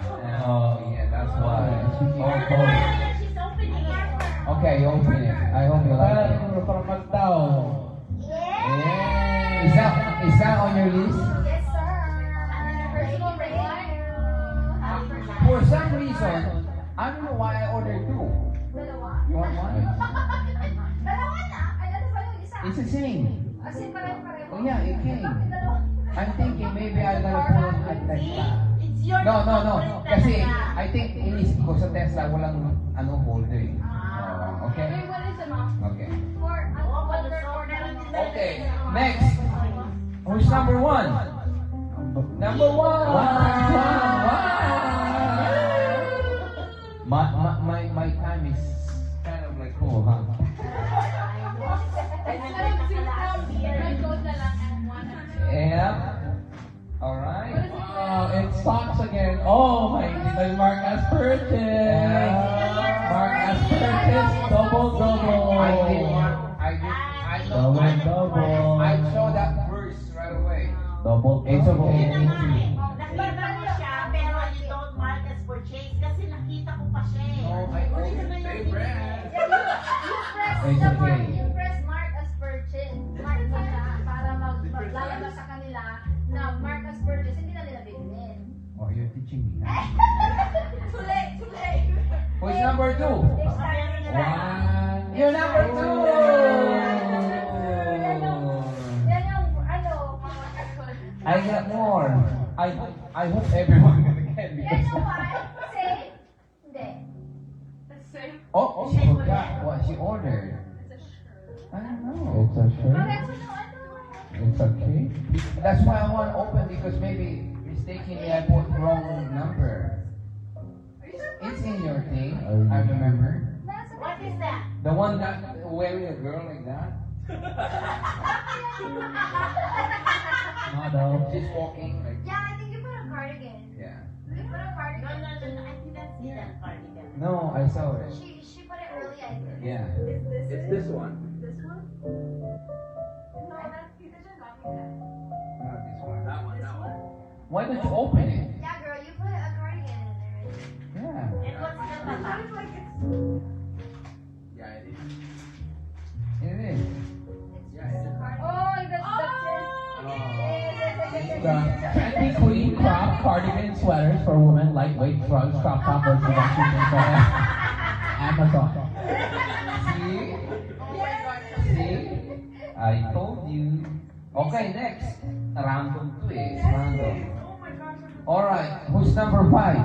Oh, yeah, that's why. Oh, She's opening it. okay, open it. I hope you like it. Para magtaw. Yeah. Is that on your list? Yes, sir. Personal reply. For some reason, I don't know why I ordered two. Dalawa. You want one? Dalawa na. Ay, ano ba yung isa? It's the same. As in, pareho-pareho. Oh yeah, it came. Bakit dalawa? I'm thinking maybe I'm gonna put it at Tesla. It's your No. favorite Kasi talaga. I think inisip ko sa Tesla walang holder eh. Okay? Wait, what is it, Mom? Okay. For, Oo, order, so, order. meron din na- Okay, next. Who's number one? Number one! My time is kind of like full, huh? Instead of 2 pounds, I go na lang and 1 and 2. Yeah. Alright. It stocks again. Oh my goodness, Mark has purchased. Mark has purchased double. I know. Double. I saw that verse right away. Double. It's okay. Yun na nga eh. Nakita mo siya, pero you don't mark as purchase kasi nakita ko pa siya eh. No, I Uli ka na only yung say brand. You press It's the okay. mark, you press mark as purchase. Mark mo siya para maglalabas sa kanila na mark as purchase. Hindi na nila bilhin. Oh, you're teaching me. Huh? Too late, too late. Who's number two? Next time. One. You're number two. Yan yung, ano, I got more. I hope everyone gonna get yan because. yung what? Say? Hindi. It's safe. Oh, she forgot what she ordered. It's a shirt. I don't know. It's a shirt. Pareho ng ano. It's a cake. That's why I want to open because maybe mistakenly I put wrong number. It's in your thing. I remember. Nasa What is that? The one that wearing a girl like that. Model. She's walking like. Yeah, I think you put a cardigan. Yeah. You put a No, cardigan. I didn't see that cardigan. No, I saw it. She put it early, I think. Yeah. It's this one. This one? No, that's Tita Jen got me that. Not this one. That one, that one. Why don't you open it? Yeah, girl, you put a cardigan in there. Yeah. And what's the tatak? Yeah, it is. It is. Yeah, it is. Oh, that's it. The trendy queen crop cardigan sweaters for women, lightweight rugs, crop top versus Amazon. See? See? I told you. Okay, next. Random to eh. Random. Alright, who's number 5?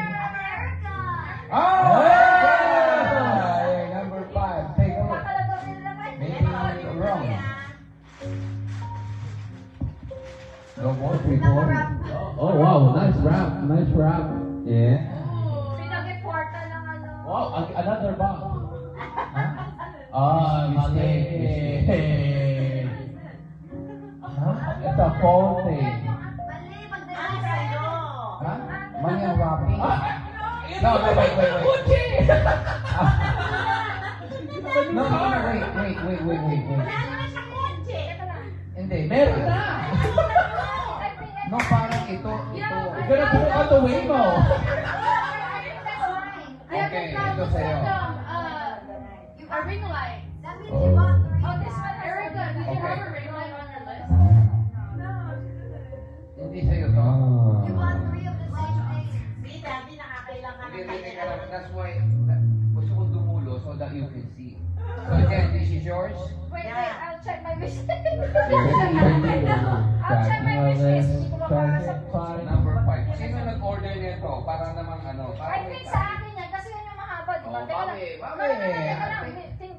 America. Oh! Yeah, number 5. Take a look. Maybe wrong. No more people. Oh wow, nice wrap, nice wrap. Yeah. Pinag-importa ng ano. Wow, another box. Ah, mali. Huh? It's a phone thing. Mali, Ah, sa'yo. Huh? Mali ang wrapping. Ah, No, wait. Gucci! No, wait. Wala naman siya kotse. Hindi. Meron na! No, parang ito. You're gonna put it on the Waymo. Okay, ito sa'yo. A ring light. That means you bought 3. Oh, this one, Erica, did you Okay. have a ring light on your list? Hindi sa'yo to. You bought 3 of the same thing. See, daddy, nakakailangan Hindi, ng hindi ka kanya. naman. That's why gusto ko dumulo so that you can see. So Jen, this is yours. Wait, I'll check my wish list. Tracking I'll check my wish list. Hindi ko mapasok. Number 5. Sino nag-order nito? Para namang ano? I Parang think sa akin yan, kasi yan yung mahaba, di ba? Oh, Teka lang. bawi. Teka lang.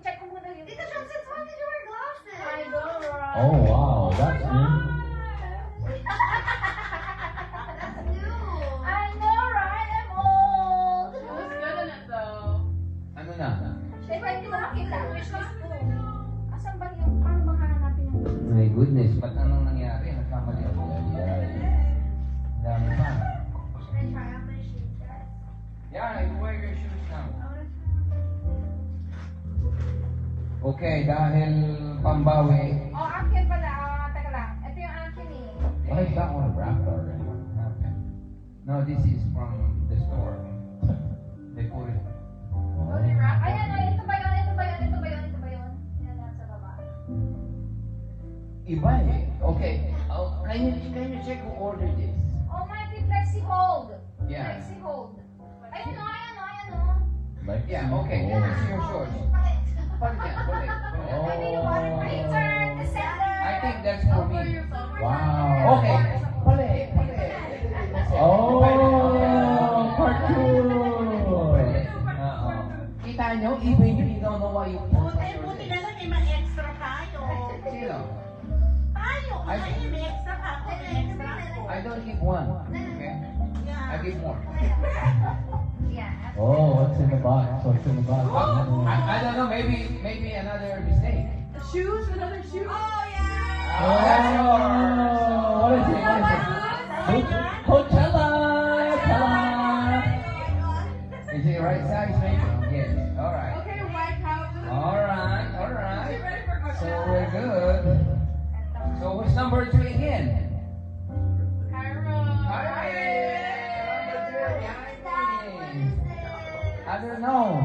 Check ko muna yun. Tita John, since when did you wear glasses? I know, right? Oh wow, that's new. That's new. I know, right? I'm old. It was good in it though. ano na? Teka, hindi ko makita ang wish list ko. Asan ba yung, paano bang hahanapin yung wish list? My goodness, ba't anong nangyari? Nagkamali ako. Dami pa. Should I try on my shoes, guys? Yeah, you wear your shoes now. Okay, dahil pambawi. Oh, akin pala. Teka lang. Ito yung akin eh. Why is that one wrapped already? No, this is from the store. They put it. Holy wrap. Ay, ano, ito ba yun? Ito ba yun? Ito ba yun? Ito ba yun? Yan nasa baba. Iba eh. Okay. Oh, can you check who ordered this? Oh, my Flexi Hold. Yeah. Flexi Hold. Ayan o, ayan o, ayan o. Like, Yeah, okay. oh. This is your shorts. Pag yan, balik. Oh. I mean, water the center. I think that's for For me. your phone. Wow. Okay. Pali. Oh, cartoon. Kita nyo, even if you don't know why you put Buti na lang may ma-extra tayo. Sino? Tayo, kasi may extra ka ako, may extra ako. I don't give one. Okay? I give more. Yeah. Oh, what's in the box? What's in the box? I don't know, maybe another mistake. Shoes, another shoe. Oh, yeah. Oh, what is it? What is it? Coachella! Coachella! Is it right size, maybe? Yes. Alright. Okay, white house. Alright, You alright. ready for So Coachella? we're good. So what's number 3 again? Cairo. I don't know.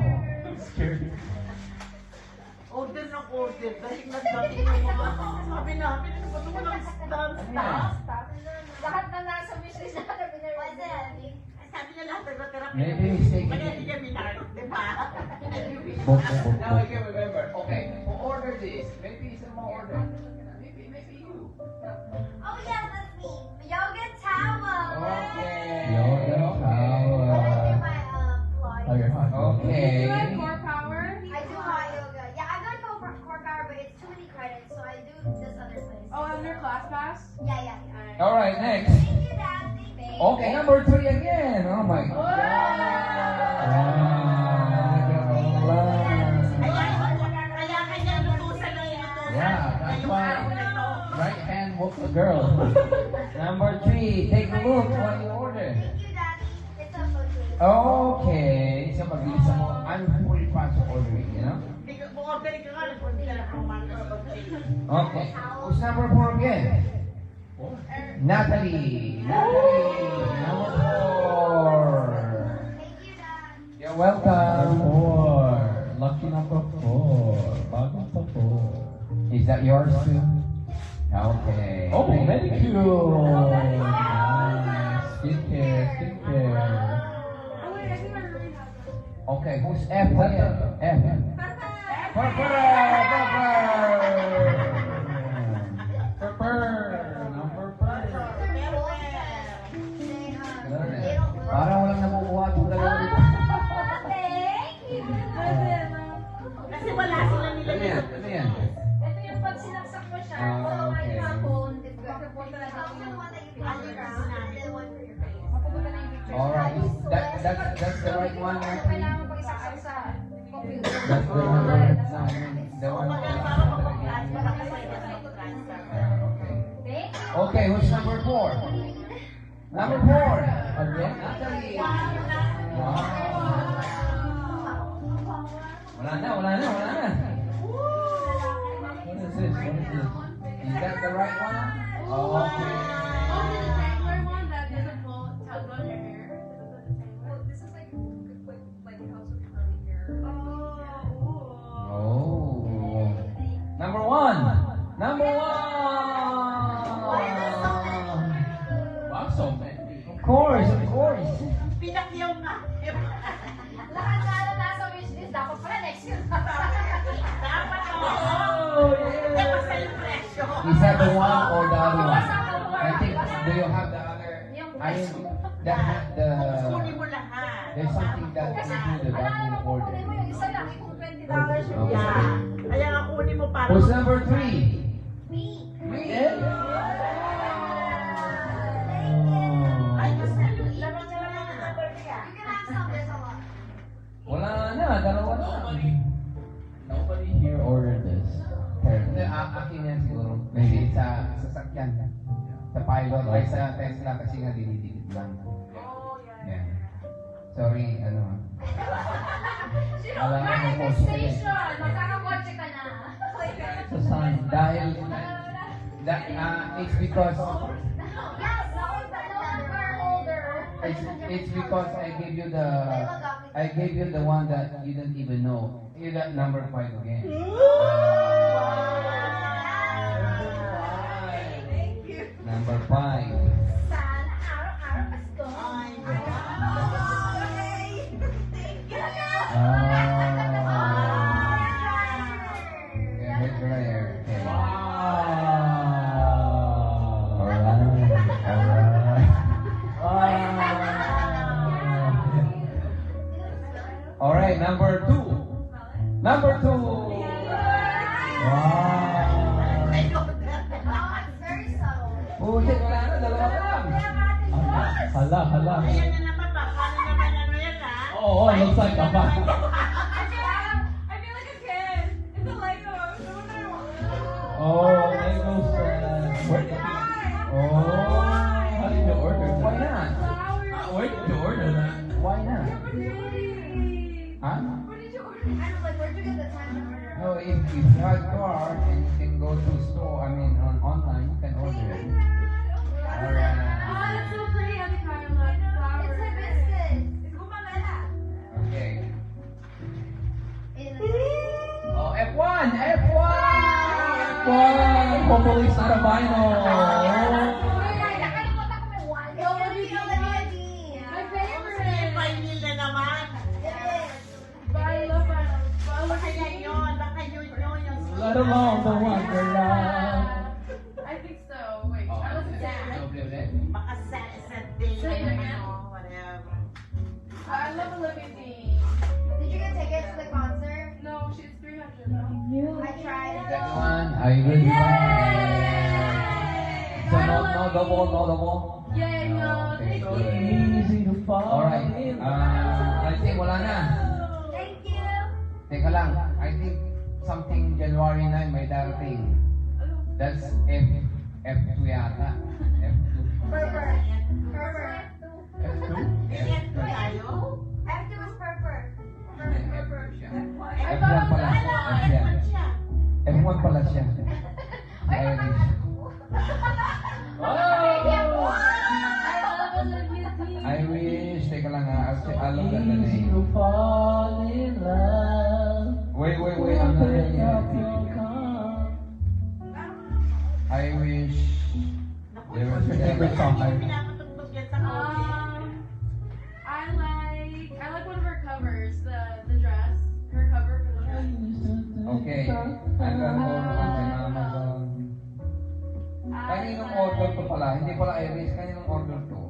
Order ng order, dahil nagdating yung mga, sabi namin, ano ba ito walang dance? Lahat na nasa wishlist natin, binirwin. Sabi niya lahat nagdatira. Maybe mistake. Maganda niya minar, di ba? Book, book, Now I book. can remember. Okay, who ordered this? Maybe someone ordered. Maybe you. Oh, yeah, that's me. Yoga towel. Okay. Yoga towel. Oh, you're hot. Okay. You have core power. I do hot yoga. Yeah, I'm gonna go for core power, but it's too many credits, so I do this other place. Oh, under class pass. Yeah, yeah, yeah. All right, next. Thank you, Dad. Thank you. Okay, number 3 again. Oh my God. Kaya kanya lutusan ng inutusan. Yeah, that's Ngayong why- araw na ito. Right hand walk the girl. Number 3, take a look what you order. Thank you, Daddy. It's a photo. Okay, so mabilis mo. I'm fully fast ordering, you know? Ordering ka nga, nag-order ka na ng mga Okay. Who's number 4 again? Natalie. Number 4. Thank you, Dad. You're welcome. 4. Lucky number 4. Bagong pa 4. Is that yours too? Okay. Oh, manicure. Nice. Skincare, skincare. Oh wait, I think I already have that. Okay, who's F again? F. Purple. Number 5. Parang walang nakukuha itong dalawa dito. Thank you. Kasi wala sila nila Ano yan? Ano yan? Ito yung pag sinaksak mo siya, Ah, so okay. kahit hapon, it's going to put the one that you put on the ground, and then one for your face. Mapupunta na yung picture. Alright, that's the right one, Kailangan Natalie. pag isaksak sa computer. That's the one. The one. para makapag-transfer ka kasi transfer. Okay. Thank you. Okay, who's number 4? Number 4. Again, Natalie. Wow. Wala na. What is this? What is this? Is that the right one? Okay. Oh, the detangler one that doesn't pull tug on your hair. This is like quick, like it helps with curly hair. Oh. Number 1. Number 1. Wow, so many. Of course. Pinakyaw nga. Lahat na nasa wishlist, dapat pala next year. Dapat Oh, Kaya basta yung presyo. Is that the one or the other one? I think, do you have the other? I Kunin mo lahat. there's something that Kasi, included alam that you mo, kukunin order. mo yung isa lang, kung $20 yung Okay. isa. Yeah. Kaya nga kunin mo para Who's number 3? Me. Me. Ay, basta yung You can have some, there's a lot. Wala na, dalawa na. Nobody here ordered this. Hindi, akin yan siguro. Maybe sa sasakyan. Sa pilot, ay sa Tesla kasi nga dinidikit lang. Yeah. Sorry, ano. Wala na You're po in the siya. station. Magkakakotse ka na. Sa sun. Dahil, it's because, Yes, no longer older. It's because I gave you the one that you didn't even know. You got number 5 again. Number 5. Sana araw-araw Pasko. Yeah, head dryer. Okay. Alright, number 2. Number 2. Wow. Very subtle. Oh, shit, wala na, dalawa na lang. Hala. Ayan na naman, baka na naman ano yan ha? Oh, looks like a bus. I feel like a kid. It's a Lego. It's the one that I want. Oh, Lego set. Where did you? Oh, how did you order Why that? not? Where did you order that? Why not? Huh? What did you order? I know, like, where'd you get the time to order? No, if you have car and you can go to store, online, you can order it. Alright. Oh, that's so pretty, Ate Carla. It's Flowers. hibiscus. It's Gumamela. Okay. In Oh, F1! F1! Hopefully it's not a vinyl. Nakalimutan ko may one. It's gonna be Olivia. My Sige, favorite. vinyl na naman. It is. I love vinyl. Baka yan yun, baka yun yung Let alone the wonderland. I think so. Wait, Oh, I was no problem. baka set din. Say it again. Ano, whatever. I love Olivia Dean. Did you get tickets to the concert? No, she's 300. I tried. That one, I really So no double. Yay, no, Okay, thank good. you. Easy to fall. Alright. I think wala na. Thank you. Teka lang. I think something January 9 may darating. That's F2 yata. F2. Purple. F2? Yan F2. ko tayo. F2 is purple. F2 siya. Ay, F1 pala. F1 siya. F1 pala siya. Irish. I love Olivia Dean. Irish. Teka lang ha. I'll look at the Easy name. to fall in love. Wait. I'm not ready yet. I Irish. What's your favorite song? Pinapatugtog yan sa coffee. I like one of her covers, the dress, her cover for the dress. Okay. I'm gonna go on Amazon. Kaninong order to pala? Hindi pala Irish. Kaninong order to?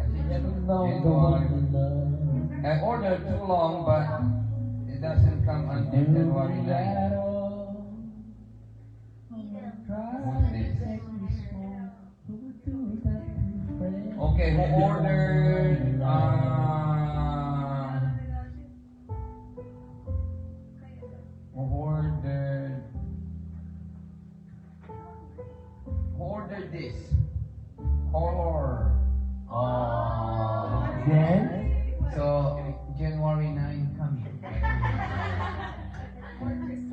Kasi I ordered too long, but it doesn't come until January 9. What's this? Okay, who ordered? Who ordered this? Color. Then? So January 9 coming.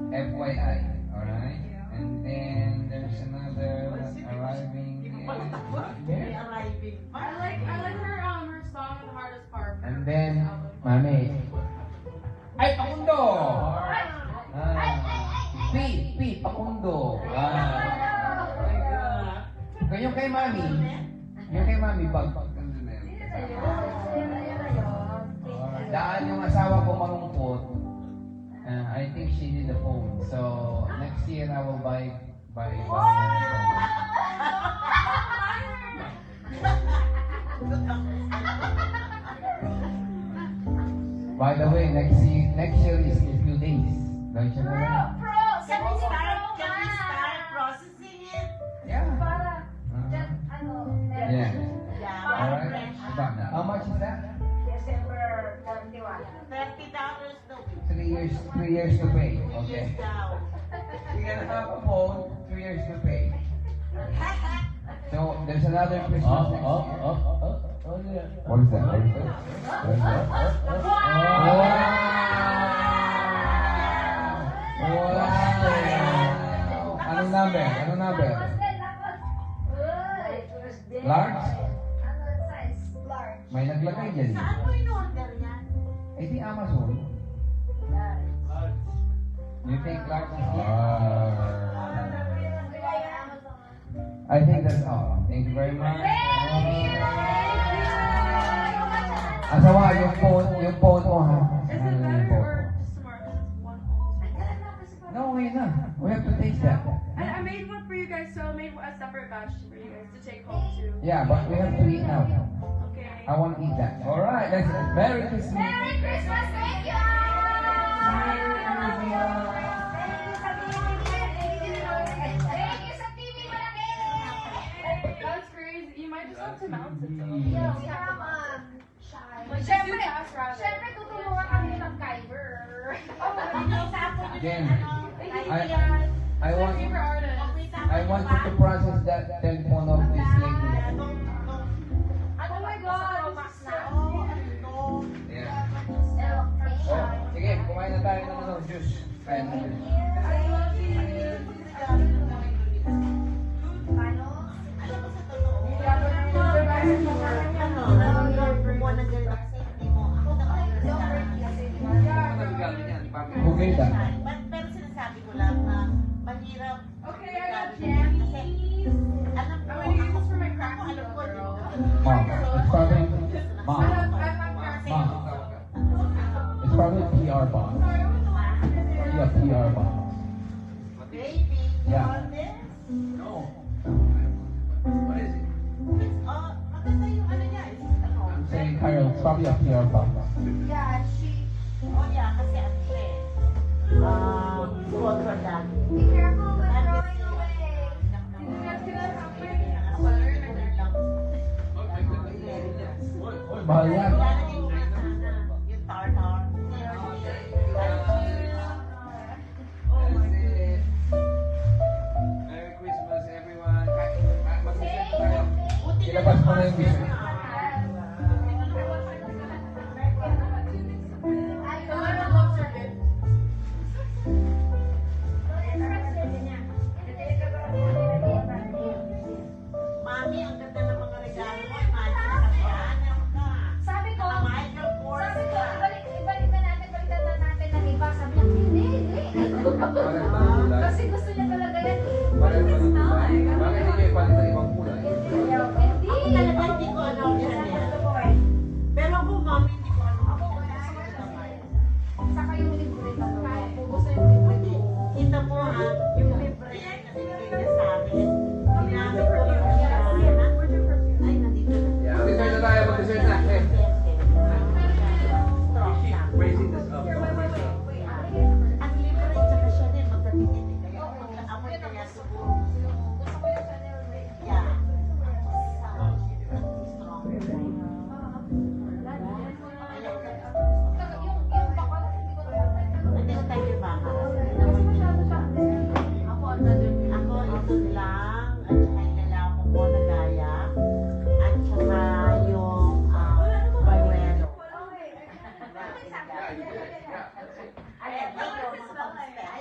FYI, alright? And then there's another arriving. May arriving pa. I like her song The Hardest Part. And then, Mami. Ay, Pakundo! Pete, Pakundo. Yung kay Mami. Yung kay Mami, pag daan yung asawa ko malungkot, I think she need a phone. So, next year I will buy By the way, next year is in a few days. Don't you know that? Can we start processing it? Yeah. Para, Uh-huh. yeah. Yeah, Alright. fresh. How much is that? December 31. $30 the week. 3 years to pay. Yes, Okay. now. You can have a phone, 3 years to pay. So there's another Christmas next year. Oh, yeah. What is that? What is that? What is that? Wow! Anong number? Uy, Tuesday. Large? Ano, May naglagay dyan. Saan mo in-order yan? I think Amazon. You think Clark's is here? I think that's all. Thank you very much. Asawa, yung phone mo ha. Is Ano it yung better phone? or smart? One also. No, wait na. We have to taste that. And I made one for you guys, so I made a separate batch for you guys to take home too. Yeah, but we have to eat now. Okay. I want to eat that. Alright, let's Merry Christmas. Merry Christmas! Thank you! Thank you sa TV malaki! That's crazy. You might just have to mount it though. Yeah, we have Siyempre, siyempre tutulungan kami ng Kyber. Jen, I What's your want favorite artist? I want you to process that telephone of this lady. Oh my God! Yeah. Oh, sige, kumain na tayo ng juice. Kain na juice. Okay na. Pero sinasabi ko lang na mahirap. Okay, I got jammies. Alam ko, I'm gonna use this for my crack alam meal, ko, girl. Mom, it's probably Mom. I have crack Mom. It's probably a PR box. Yeah, PR box. baby, you Yeah. want this? No. What is it? It's, maganda yung ano niya. It's, ano, I'm saying Kyle, it's probably a PR box. yeah, oh yeah, kasi ano siya eh. Sponsor dati. Be careful with throwing away. You guys gonna have my sweater in there? Mahal yan. Lalagay ko na sana yung tartar. That's it. Merry Christmas, everyone. Mag-set tayo. Ilabas mo na yung biscuit. The lemon loaves are good. Mami, ang ganda ng mga regalo mo. Imagine ka pa. Ano ka? Sabi ko, Michael Kors sabi ko, ka. ibalik na natin, balikan na natin ng iba. Sabi niya, hindi. Kasi gusto niya talaga yan. Bakit hindi kayo palit ng ibang kulay? Hindi. Ako talaga hindi ko ano yan eh. Pero ako, mami, hindi ko ano. Saka yung libre talaga. Kung gusto yung libre. Kita mo ha, yung libre na binigay niya sa amin. Ginamit ko yung siya. Ay, nandito na. Yeah, dessert na tayo. Mag-dessert na. Eh. Raising this up. Ang libre, tsaka siya din, magkatikitin kayo. Mag-amoy kaya siguro. Gusto ko yung Chanel ring. Yeah. Strong. Yung bakal, hindi ko naman. Hindi ko tayo baka. Kasi masyado siya. Ako, ito lang. At saka yung lalamo ko na gaya. At saka yung Barrero. Ayan, ito, makapag-spend.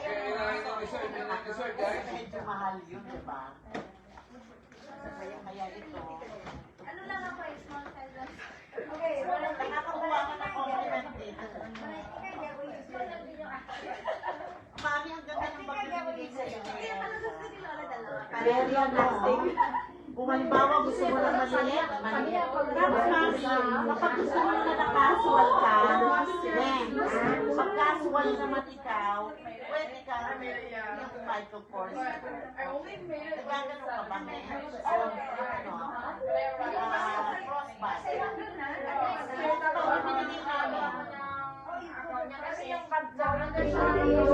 Dessert, guys. Medyo mahal yun, di ba? Kaya ito. Ano lang ako, small size lang. Okay, wala Nakakakuha ka ng compliment dito. Mami, ang ganda ng pagbibigay sa'yo. Very ano. Kung halimbawa gusto mo ng maliit, maliit. Tapos mami, kapag gusto mo na casual ka, then, pag casual naman ikaw, pwede ka yung Michael Kors. I only made it like Nagagano ka ba, 7. men? Frostbite. Ito, binigay namin. Kasi yung under siya, ganyan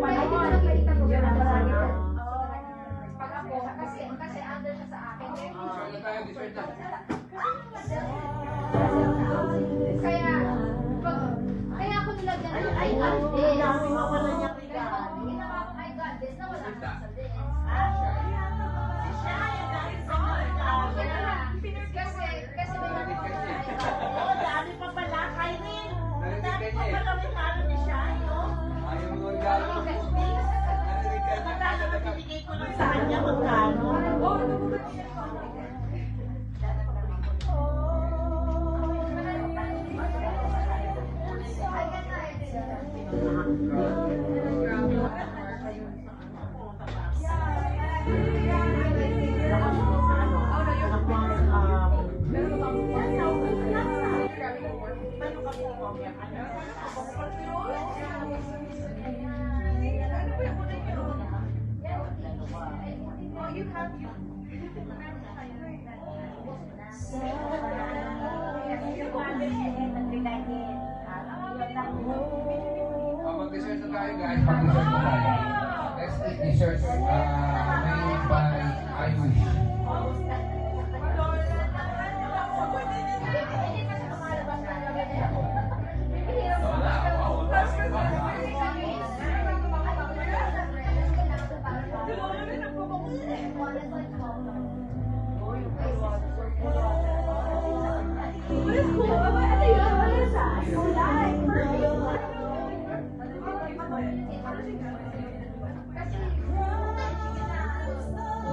pa naman. Pag ako, kasi under siya sa akin. Dessert na tayo. Dessert na. Kaya ako nilagyan ng I Ay, got ang this. dami mawala niyang regalo. Ginawa ko I got this na wala ka sa this. Siya, yung dami sa mga regalo. Kasi may Oo, dami pa pala. Kairin, dami pa pala regalo ni Shai, oh. Ayaw mo ng regalo. Magkano na binigay ko lang sa kanya, magkano? Mag-dessert na tayo, guys. Mag-dessert na tayo. Let's eat desserts made by Irish.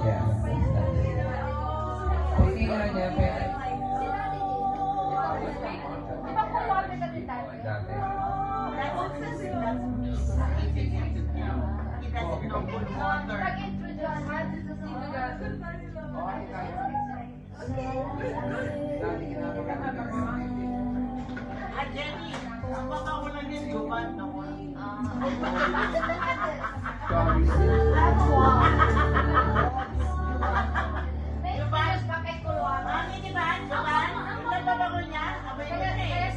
Yeah. Hindi nga niya, pero... Dati. Dati ginagawa Ah, Jenny, ang baka wala niya gubat na wala. Sorry. Mami, di ba? Juban? Yung nababago niya? Abay niya eh.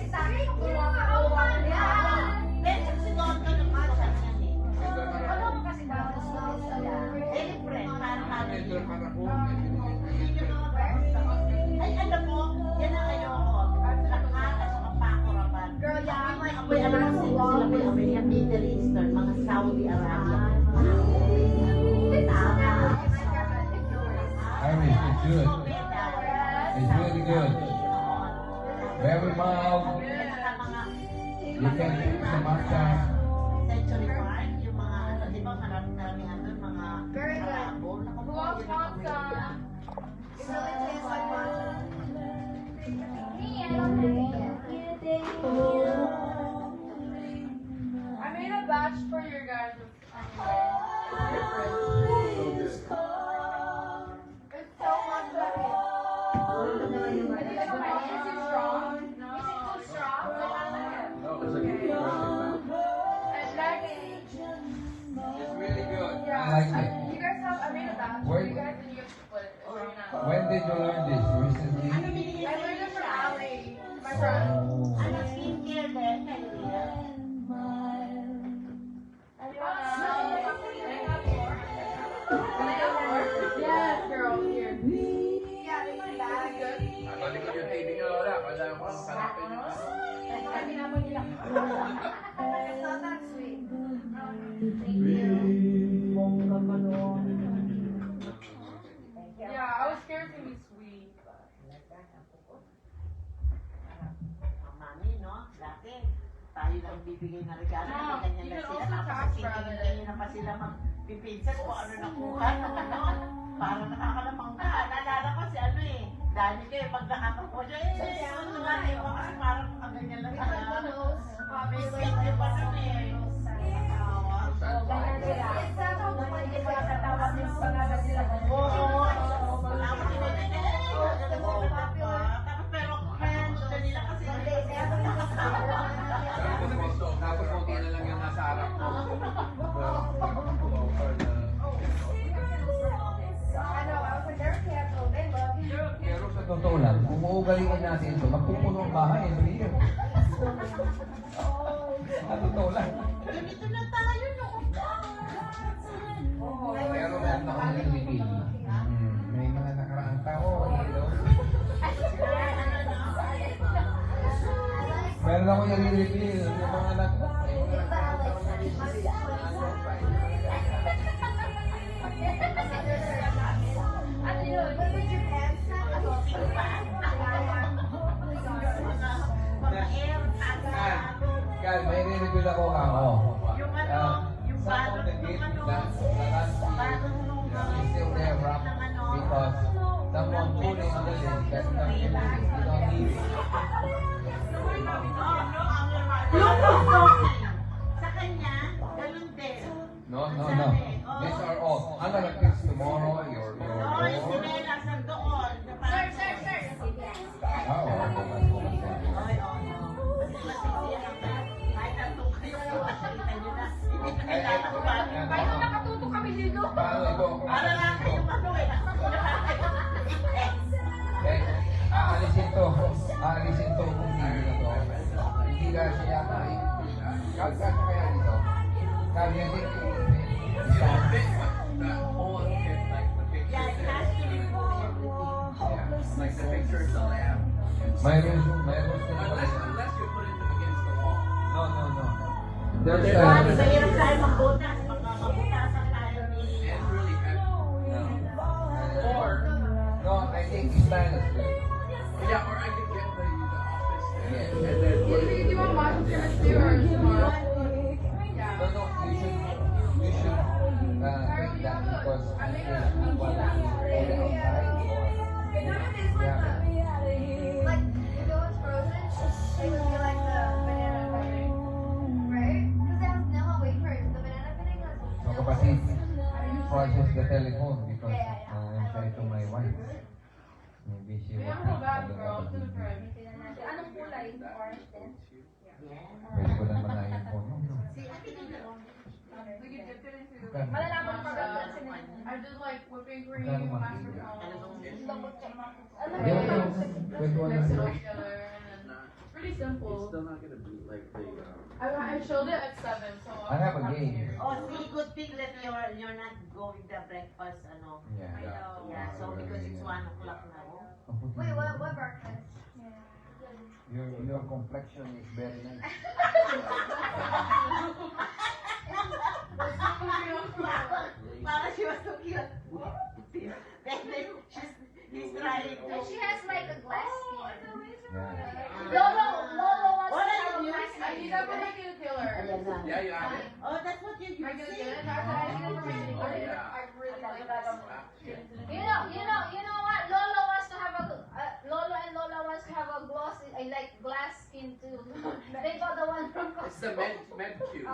Then, si Tonto ng mga yan eh. Eh, friend, parang Medyo parang parang ay, alam mo, yan ang ayoko. Lahat at mga pakuraban. Apoy alam ko sila may American Middle Eastern, mga Saudi Arabia. Irish, it's good. It's really good. Very mild. You can drink some matcha. Century Park, yung mga ano, di ba, marami-maramihan doon, mga Arabo. Who else wants some? I made a batch for your guys. It's so much better. Is it strong? No, it's a good And next, It's really good. I like it. you guys have, I made a batch for Where- you guys and you have to split it. Or not. When did you learn this? Recently? I learned it from Ali, my friend. Oh. Ano, skincare din, kaya. Yes, girl, here. Balik ko yung TV niyo, wala. Wala ko ang sarapin yung ano. Yeah, I was scared to be sweet. But... Ang mami, no? Dati, tayo lang bibigay na regalo. Mom, Ganyan you lang can sila. also Tapos tax rather hindi na pa sila magpipinsan kung ano nakuha. Parang nakakalamang ka. Naalala ko si ano eh. Dahil kayo, pag nakakapo siya, ano nga eh. Kasi parang ang ganyan lang sila. Biscuit yung pa nun eh. Oo. Tapos pero, gusto nila kasi Tapos konti na lang yung nasa harap ko. Pero sa totoo lang, kung uugalingan natin ito, magpupuno ang bahay every year. Sa totoo lang. ganito na tayo, no? Pero meron ako nalilipin. May mga nakaraang tao, hello. Meron ako nalilipin. Yung mga anak. Kal, may nilipin ako ako. Yung ano, yung Some of balot the nung gifts ano, that balot nung is still there wrapped because someone put it on the list that's not in the list. You don't need it. Yung stocking. Sa kanya, No. These are all. I'm gonna fix tomorrow your No, yung door. sinelas nandoon. Sir, sir, sir. Ah, or Ay, oo. Kasi masisiyan ang kahit ang kayo makakita nyo na. Hindi kami lalakban. Kahit nung nakatuto kami dito. Paano ito? Para lang kayo ano eh. Eh, aalisin to kung hindi na to. Hindi na siya kaya. Kaya kaya dito. Kaya dito. Yeah, fit, but the whole fit, like the pictures. Yeah, it has to be Yeah. Like the pictures the lamp. Mayroon Unless you put it against the wall. No. There's Mahirap tayo magbutas. Magkakabutasan tayo ni... It's really heavy. Or, No, I think stainless steel. yeah, or I could get the office there. Yes. And then put Do it you want watch service too or tomorrow? Yeah. No, you should take that because I make a people outside or yeah. Like, if it was frozen, it would be like the banana pudding. Right? Because it has vanilla wafers. The banana pudding has So kapatid, process the telephone because share to my wife. Maybe she We will have a think bad I don't girl know to the the fridge. Anong kulay? Orange din? Pwede ko lang manahin po. No? We could dip it into. Malalaman pa ba Uh, kasi na I did like whipping cream, Magkano ba? mascarpone, Hindi mix Pwede ko it all lang. together, and then it's pretty it's simple. still not gonna be like the, I chilled it at 7, so I have a game. Oh, see, good thing that you're not going the breakfast, ano. Yeah. Yeah, so because it's 1 o'clock now. Wait, what breakfast? Your complexion is very nice. Para she was so cute. Then he's trying to... And she has like a glass skin. Yeah. Lolo wants What to are have you a glass I need that for my caterpillar. yeah, you have it. Oh, that's what you're Am I gonna using? get it? I need it for my Oh, caterpillar. yeah. I really like this. You know what? Lolo wants to have a Lolo and Lola wants to have a gloss, like glass skin too. They got the one from It's the med cube.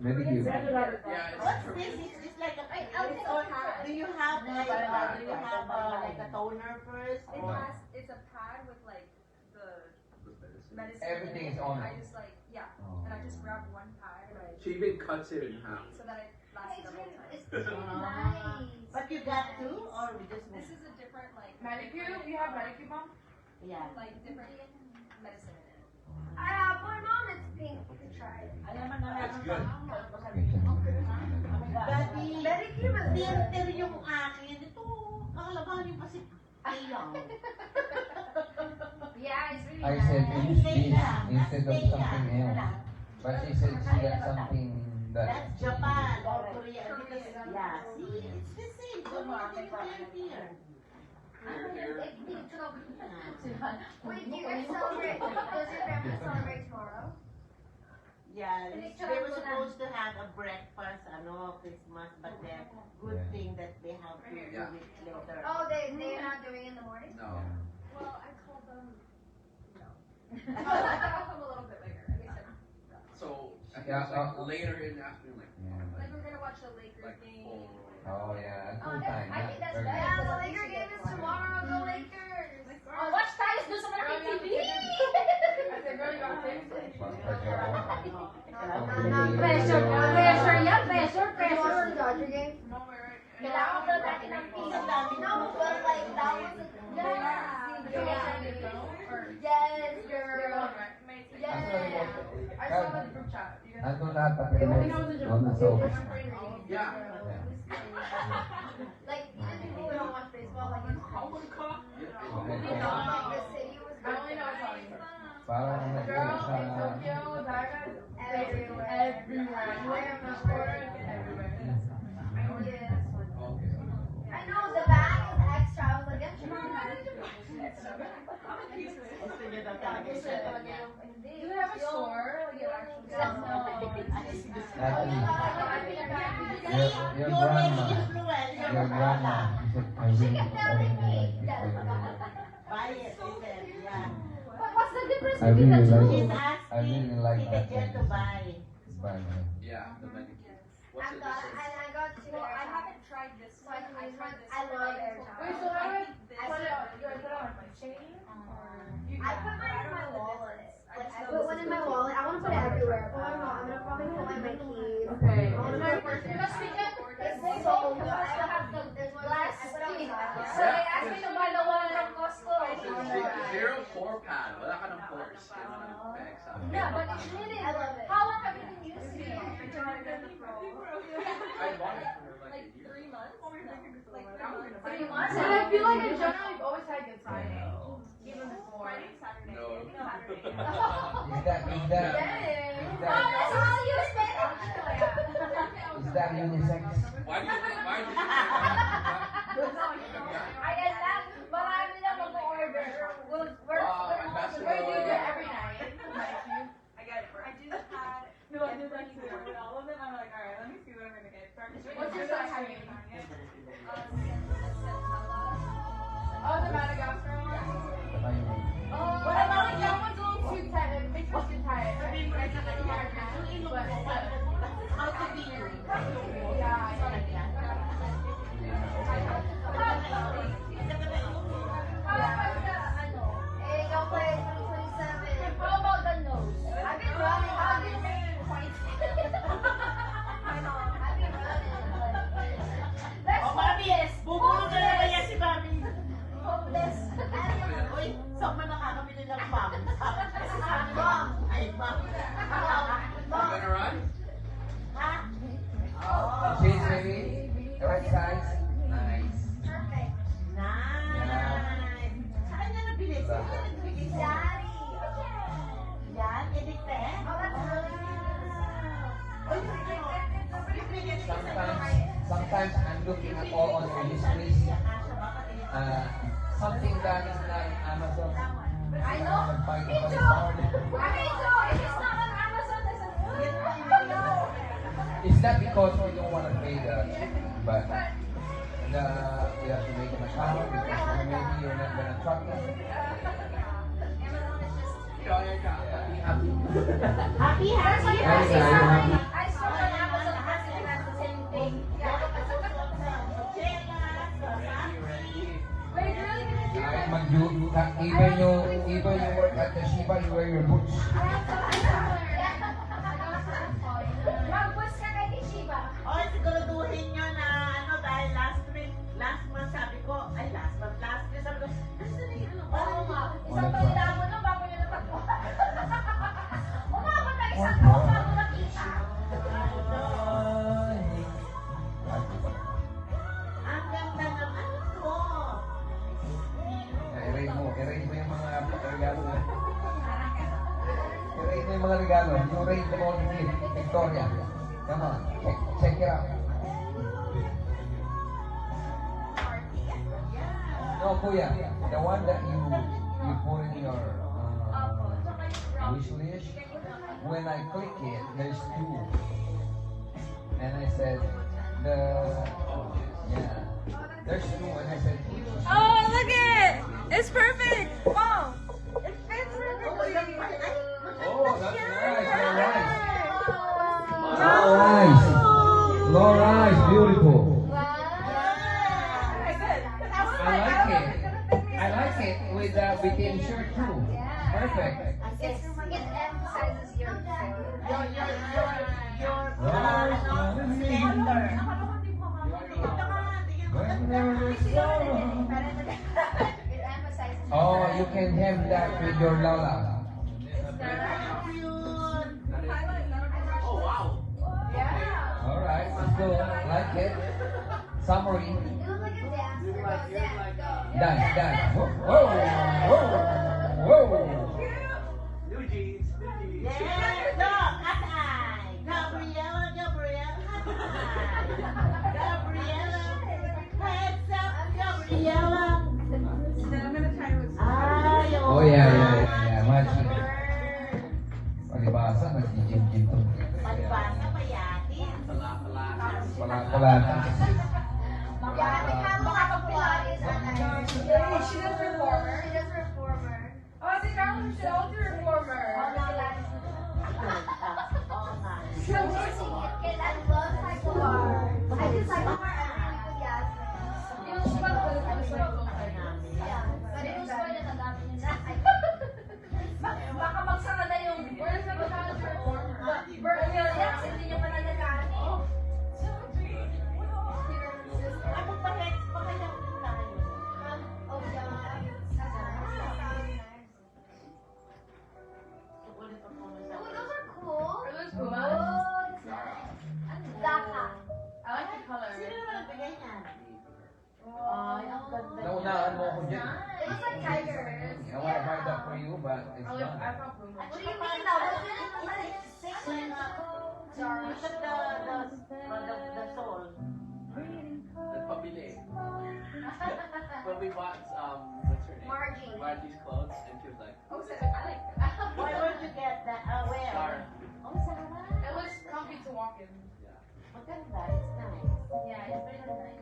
Very cute. Yeah, What's it's this? It's like a... I'll It's take all, a do you have like like a toner first? It Or? has, it's a pad with like the medicine. Everything in is it. on I it. just like, yeah, Oh. and I just grab one pad and I, She even cuts it in half. so that it lasts It's the whole time. nice. But you got two or we just... This is a different like, Manicure? You have manicure, mom? Yeah. like different medicine in it. For mom, it's pink. You can try it. Alam mo na It's good. Daddy, Very cute. filter yung akin. Ito, kakalabahan yung kasi ayaw. Yeah, it's really I nice. said use this instead of something else. But she said she got something that. That's Japan or Korea. Because, yeah, see, it's the same. Don't you think it's here? Wait, do you guys celebrate? Does your family celebrate tomorrow? Yeah, they were supposed to have a breakfast, ano, Christmas, but the good Yeah. thing that they have to do Yeah. it later. Oh, they're not doing it in the morning? No. Well, I called them, no. I called them a little bit later. And they said, So, I think Yeah, it's like later in the afternoon, like, like we're gonna watch the Lakers like game. 4. Oh yeah, Oh, full time. I think that's Very better. good. Yeah, the Laker game is tomorrow. Go Lakers! Oh, Watch tayo doon sa malaking TV! I said, girl, you got things. Pressure yan, pressure. Dodger game? No, we're right. Kailangan daw natin ng piece. No, but like that was a... Yes, girl. Yes. I saw the group chat. You guys Andun lahat pati It only remote. knows the Doon na sa office. Yeah. Like, even people who don't watch baseball, like, it's cool. Okay. Like, the city was I only know Italian. Parang Girl, nag-uwi in sa... Tokyo, that guy's everywhere. everywhere. You wear a short, everywhere. Yes. Okay. I know, the bag is extra. I was like, get your Gusto niya daw talaga siya. Do they have a store? Like, it actually Actually, your You're already grandma, influenced. your grandma, she said, I really like this. Buy it, she said, yeah. What's the difference I really like She's it. I asking really like Tita that Jen to medicine. buy. Buy it. Yeah, the manicure. What's I'm the got, difference? and I got two Well, I air haven't tried this So I one. I tried this I one. love air Wait, so how do I This put it on? one. Do I put it on my chain? Or you I put mine in my I don't know the wallet. difference. I Like, just I know put this one is in my the- wallet. I want to put it everywhere. But I'm not. I'm gonna probably put one in my keys. Okay. I want to put Let's begin. It's so good. I have the. There's one that I put outside. So they asked me to buy the one from Costco. Zero pore pad. Wala ka ng pores. Kaya mo ng bag sa akin. Yeah, but it's hidden. I love it. How long have you been using it? I bought it for like a year. 3 months? Like 3 months? And I feel like in general, you've always had good timing. Even before. No. Is that Oh, that's all you said. unisex? Why did you I get that. Marami na mag-order. Wow, ambassador. Wait, do you do it every night? I got it. I do the pad. No, I do that too. With all of them, I'm like, all right, let me see what I'm gonna get. What's your size? Oh, the Madagascar one? What about like that one's a little too tight? It makes me too tight. I mean, I think it's hard now, but How to be you. yeah, I got it. How about the, ano? Hey, go play 2027. How about the nose? I've been running on this. I've been running. Let's Oh, Mami, bubulong na naman yan si Mami. hopeless. Uy, saan ba nakakabili ng pam? Kasi sabi ko, ay, ma'am. You gonna run? Ha? Change baby. The right size. Nice. Perfect. Nice. Saan niya nabili? Saan niya nagbigay sa'yo? Daddy. Yan, edit eh. Oh, that's really cute. Sometimes I'm looking at all on your list list. Something that is not Amazon. I know. Find Me it too. hard. Me too. If it's not on Amazon, it's on It's not because we don't want to pay the shipping, but you have to make an account because maybe you're not gonna truck it. Happy, happy, Happy, happy. I saw on Amazon has it has the same thing. Wait, really? Kahit even you work at the Shiba, you wear your boots. Mag-boost ka kay Shiba. Oy, siguraduhin nyo na ano dahil last month sabi ko, last year sabi ko, nasa na yung Oo nga. Isang Wala taon pa. na no, bago nyo natagpuan. Umabot na isang taon bago nakita. Ang ganda ng ano ko. I-rate mo yung mga regalo mo. I-rate mo yung mga regalo. You rate them all in Victoria. Come on, check it out. No, Kuya, the one that you put in your wish list, when I click it, there's two. And I said, there's two, and I said, which is Oh, look it! It's perfect! Wow! It fits perfectly! Oh, that's nice, nice. Nice, beautiful. I like it with bikini shirt too. Perfect. It emphasizes your It emphasizes Oh, you can have that with your Lola. Oh, wow. Yeah. Alright, let's go. Like it. Summary. You look like a dancer. Dance. Whoa, whoa, whoa. New jeans. Yes, look, Atay. Gabriella. Heads up, Gabriella. Ay, Oh, yeah. Magic. Palibasa, nag-gym to. Palibasa, mayakin. Pala. She does reformer. She does reformer. Oh, I think Carla should all do reformer. Oo nga. I love Hinaan mo ako dyan. It looks like tiger. I want to buy that for you, but it's Oh, not. I brought room. What do you mean though? What's in it? What is it? 6 Sorry. Look at the soul. Nagpabili. When we bought, what's her name? Margie. Margie's clothes, and she was like, Oh, so I like that. Why would you get that? Where? Zara. Oh, Sarah. It was comfy to walk in. Maganda. It's nice. Yeah, it's very nice.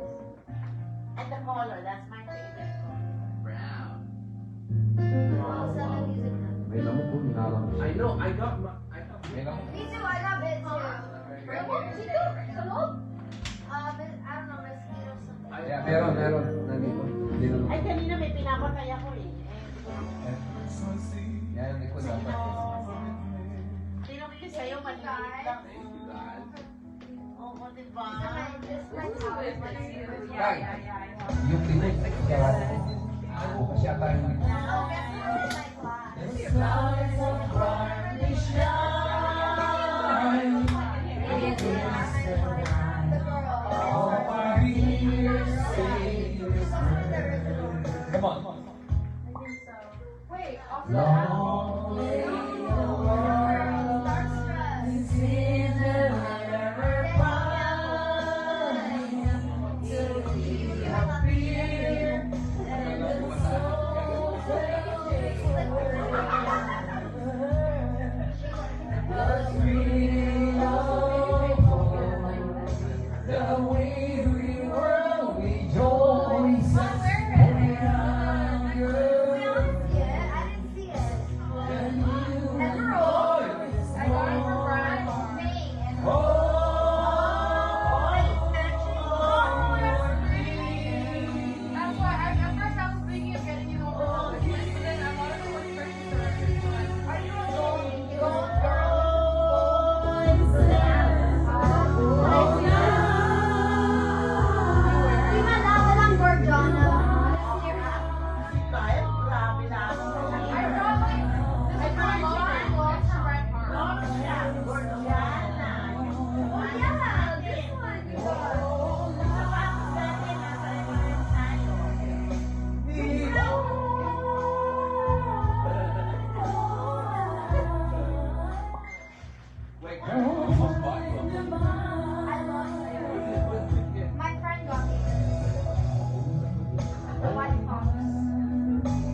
And the color, that's my favorite color. Brown. What's that music now? May lamok po, hinalang mo. I know, I got May lamok. Me too, I got bit too. Very What? good. Dito? Sa loob? I don't know, mosquito or something. Yeah, meron. Nandito. Hindi na Ay, kanina may pinapatay ako eh. Yan ang likod dapat. Tinong sa'yo, maliliit lang. Thank you guys. Oo, diba? Okay, this is my house. Kay, yung pinig, kaya bukas yata yung Oh, guess what? It's my class. The girl. Come on. I think so. Wait, off That's why at first I was thinking of getting you over all this, but then I wanted to look for Are you a gold Kahit grabe na ako. I probably this is my long gloves to red heart. Gorgiana. Oh yeah, this one you got. Wait, almost bought you. I lost it. My friend got me the white fox.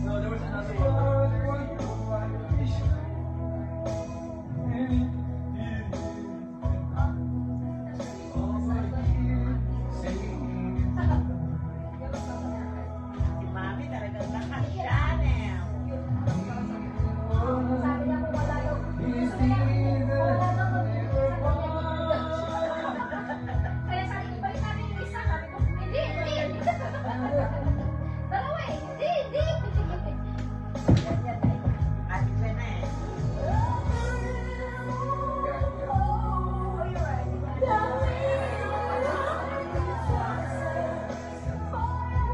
No, there was another one. Si Mami talagang naka-Chanel. Sabi niya kung wala daw. Wala daw Kaya sabi ko, balik natin yung isa. Sabi ko, hindi. Dalawa eh. Hindi. At Chanel. Oh, you're right.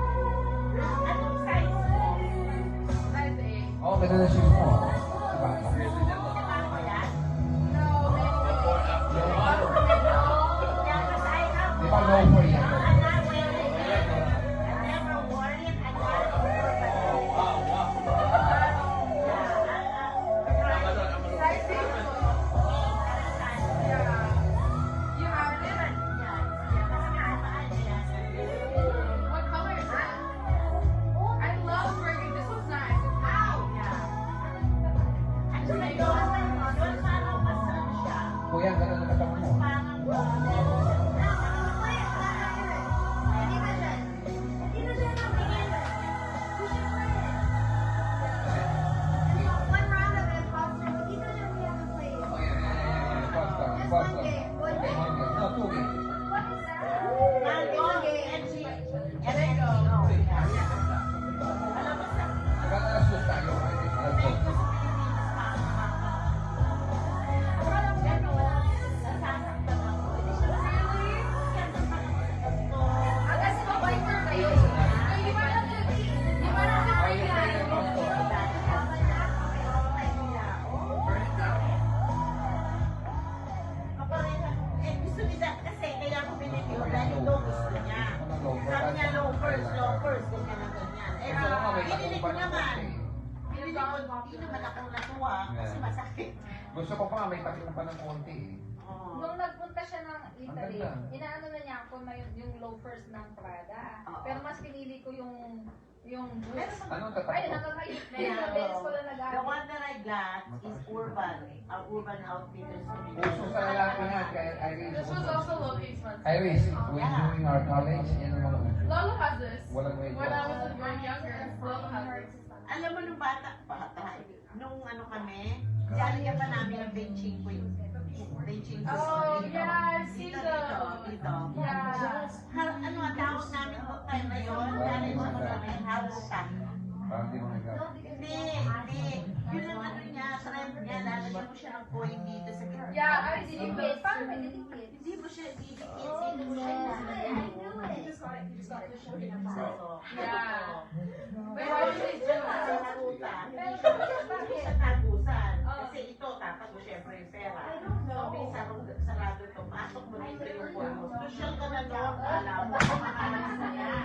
Anong size mo? Size 8. Oh, ganda na shoes mo. Diba? Ako yan? No, Yeah, 'cause I have Di ba low for yan? I'm not wearing it. I never wore it. I got it for size 8. Yeah. You have it? What color is that? I love burgundy. This one's nice. Ow! may Pinili ko takupan ng naman. konti. Pinili ko, hindi naman ako natuwa kasi masakit. Gusto ko pa, may takupan ng konti eh. Oo. Nung nagpunta siya ng Italy, Ang ganda. inaano na niya ako na yung loafers ng Prada. Oo. Pero mas pinili ko yung boots. Anong Ay, tatakbo? nakakayot na Yeah, yung beses ko na The nag-aaral. one that I got is urban. Urban Outfitters. Puso sa lalaki yan, kaya Iris. This was also low-key expensive. Iris, when doing our college, yan ang mga uso. Lolo has this. Walang may When I was very younger, Lolo has this. Alam mo nung bata, nung ano kami, lalagyan pa namin ng benching ko yun. Benching ko. Oh, yeah, I've seen Dito, those. dito. Yeah. Ano ang tawag namin noong time na yun? Challenge mo namin, habutan. Parang di mo nag- Hindi. Yun ang ano niya, trend niya, lalagyan mo siya ng coin dito sa gitna. Yeah, I've seen Didikit. those. Paano may didikit? Hindi mo siya didikit, sino mo siya ilalagay. Yeah. Wait, why did they do Sa that? habutan, hindi siya tagusan. Kasi ito, tapat mo syempre yung pera. So, may sarado ito, pasok mo dito yung coin mo. Social ka na doon, alam mo, makakalas na yan.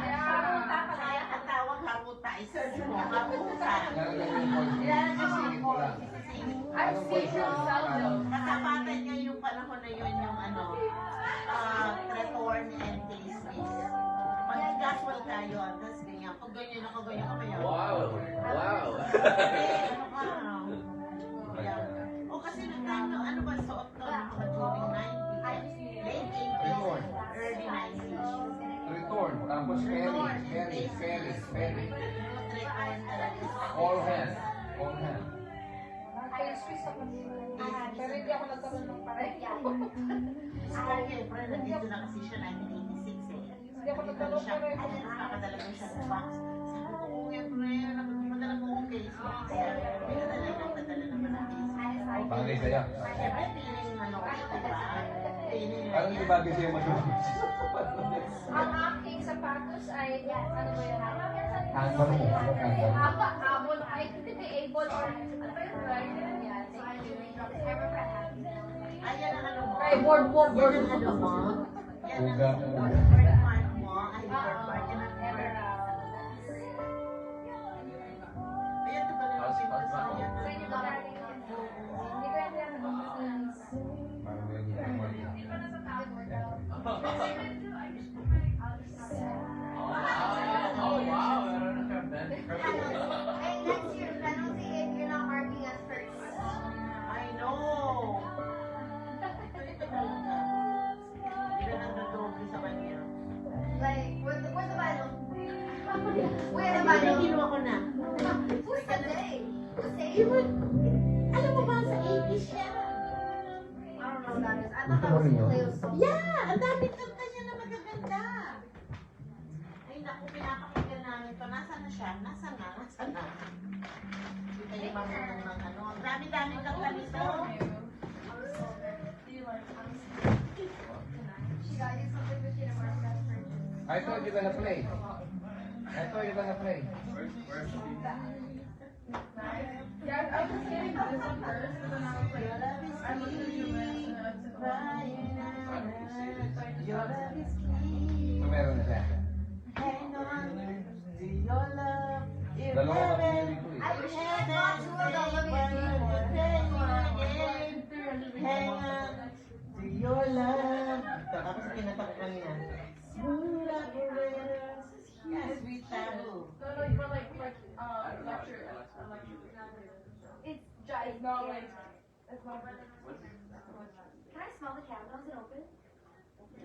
Kaya ang tawag habuta, i-search mo, habutan. Lalagyan mo yung voice mo. Sisingit mo lang. I've seen them sell those. Katapatan niya yung panahon na yun yung ano, return and taste list. Mag-casual ka yun, tapos ganyan. Kung ganyan ako, ganyan ka ba yun? Wow. Wow. Eh, ano ka? Yan. O kasi nagkano, ano ba suot to? Mga during 90s, late 80s, early 90s. Return, tapos ferry. All hand. All hand. Ay, Swiss ako nito. Pero hindi ako nagkaroon ng pareho. Siyempre, nandito na kasi siya 1986 eh. Hindi ako nagkaroon Siya, pareho. nakadala ko siya sa box. Sabi ko, siyempre, madala ko ang case mo. Kaya, pinadala naman ang case. Bagay sa'yo. Siyempre, piling ano, diba? Piling Parang di bagay sa'yo matulog. Ang aking sapatos ay, ano ba yun? Kangaroo. Kangaroo. Habol ay hindi able or ano ba yun? Yan, thank you. Ayan ang ano mo. Ay, boardwalk. Yan ang ano mo. Yan Uga. ang birthmark mo. Ay, Ah, birthmark. Yan ang birthmark. Ayan, ito ba na How's yung that? ayan. Sa inyo ba galing yan? Hindi ko yan tinanong. Parang may Oh, wow. Meron na siyang band. Hey, that's your penalty if you're not marking us first. I know. Ito talaga. Hindi na nagdodoble sa kanya. Like, where's the Bible? Where's the Ay, Bible? kinuha ko na. Who's the day? The same? Alam mo ba sa 80s siya? I don't know what that is. I thought that was Cleo Soul. Yeah! Ang dami kanta niya na magaganda. Ay, naku, pinapakinggan namin to. Nasaan na siya? Nasaan na? Hindi tayo marunong ng ano. Ang dami-dami kanta nito. She got you something that she didn't mark us first. I thought you're gonna play. Where's she? Yeah, I was just getting this one first, and then I was like, I looked at your list, and I said, Your love is key. So meron na siya. Hang on to your love. If Dalawa ka heaven, pinili ko eh. I wish I had gone to a hang on to your love. Tapos kinatakpan niya. Smooth operators. Yes, sweet taboo. No, no, for like, lecture. It's jive. No, like, It's not can I smell the cabinet? Is it open? Open it,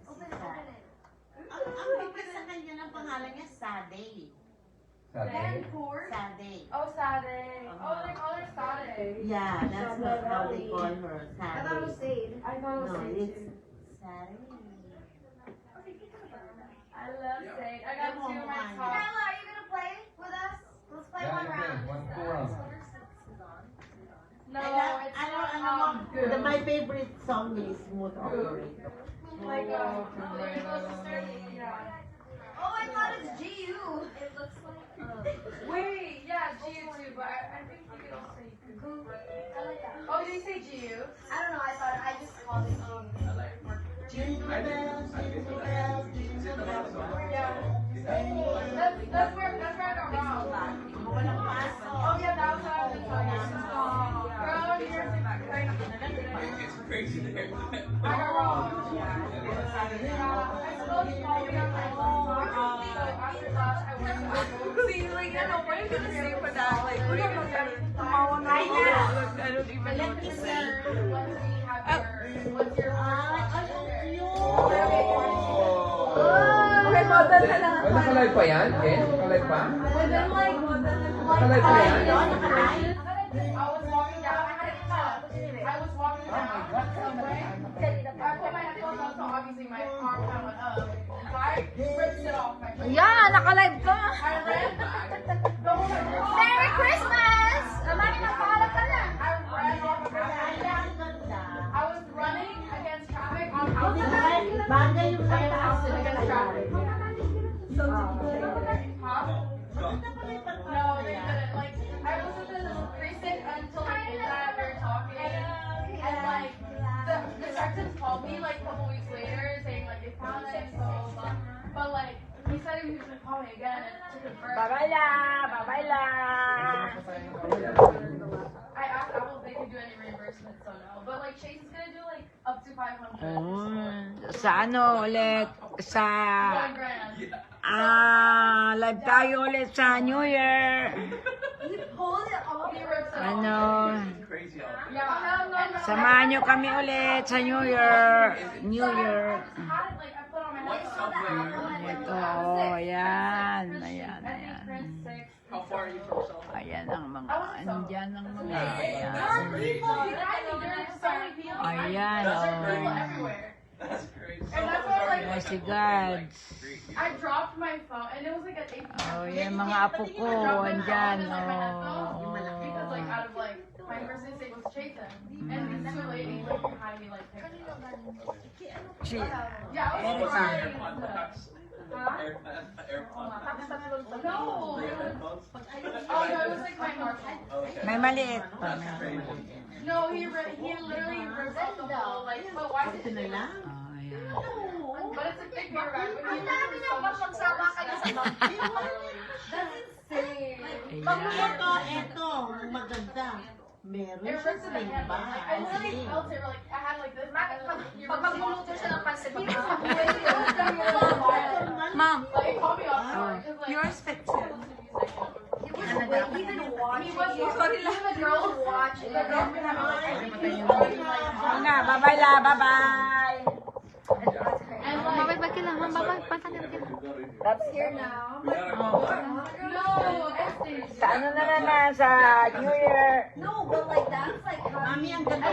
open it. Ang bigat sa kanya ng pangalan niya, Saday. Sabi. Saday. Oh, Saturday. Oh, they call her Saturday. Yeah, that's how they call her, I thought it was Saday. Sade. I thought it was No, Sade it's too. Saday. I love Sade. I got two in my top. Kyla, are you gonna play with us? Let's play Yeah, one you can. round. Two rounds. No, it's Ano, my favorite song is Smooth Operator. like little sister. Yeah. Oh, I thought it's GU. It looks like. Wait, yeah, GU too, but I think you could also say Kuku. I like that. Oh, did you say GU? I don't know. I just called it. I like Jingle bells, jingle bells, jingle bells. Yeah. That's where I got suppose probably on my phone. So after class, I went to See, like, I know, what are you gonna say for that? Like, what are you gonna say? I don't even know what to say. What's your Okay, model na lang. Oh, nakalive pa yan, Ken? Nakalive pa? Model like, Nakalive pa yan? I was walking down. I was walking down. I put my headphones on, so obviously my arm kind of went up. So I ripped it off my face. Yeah, naka-live ka. I ran back. Merry Christmas! Mami, nagpaalam ka na. I ran off the I was running against traffic on house Bagay yung against traffic. Huh? No, they didn't. Like, I was with the precinct until like midnight. We were talking, and like the detectives called me like a couple weeks later saying like they found it, so but like he said he was gonna call me again to confirm. I asked Apple if they could do any reimbursement, so no. But like Chase is gonna do like up to 500. Sa ano ulit? Sa... $1,000. live tayo ulit sa New Year. He rips it Ano, Crazy all off. Yeah. samahan nyo kami ulit sa New Year. New Year. Like I put on my What headphones. subway? Ito, ayan, ayan, ayan. How far are you from South? Ayan ang mga, andyan ang mga, There ayan. are people behind me. There are so many people behind me. Ayan, There are oh. people everywhere. That's crazy. And that's why like Oh, si God. I dropped my phone and it was like an 8. Oh, yan mga apo ko, andyan, oh. Because like out of like my first instinct was to chase them. And these two ladies like behind me like picked it up. Si, Yeah, I was crying. AirPods. AirPods. No. Oh no, it was like my heart. Okay. may maliit pa. That's crazy. No, he literally ripped out the whole like. But why did you? Oh, ayan. But it's a big paper bag. But Ang dami na ba magsama kayo sa That's insane. Pag Ayan. ito, eto, maganda. Meron It siya ripped sa to the iba. hand. Like, I literally felt it. Like I had like this. Pag magluluto siya ng pansit, Mom. Like, it caught me off guard. 'Cause, like, You're spectrum. even watching. he was even the girl was watching. The girl was like, Oo nga, bye-bye la, bye-bye. and like, That's here now. no, Sa ano na naman, sa New Year. No, but like that's like how Mami, ang ganda.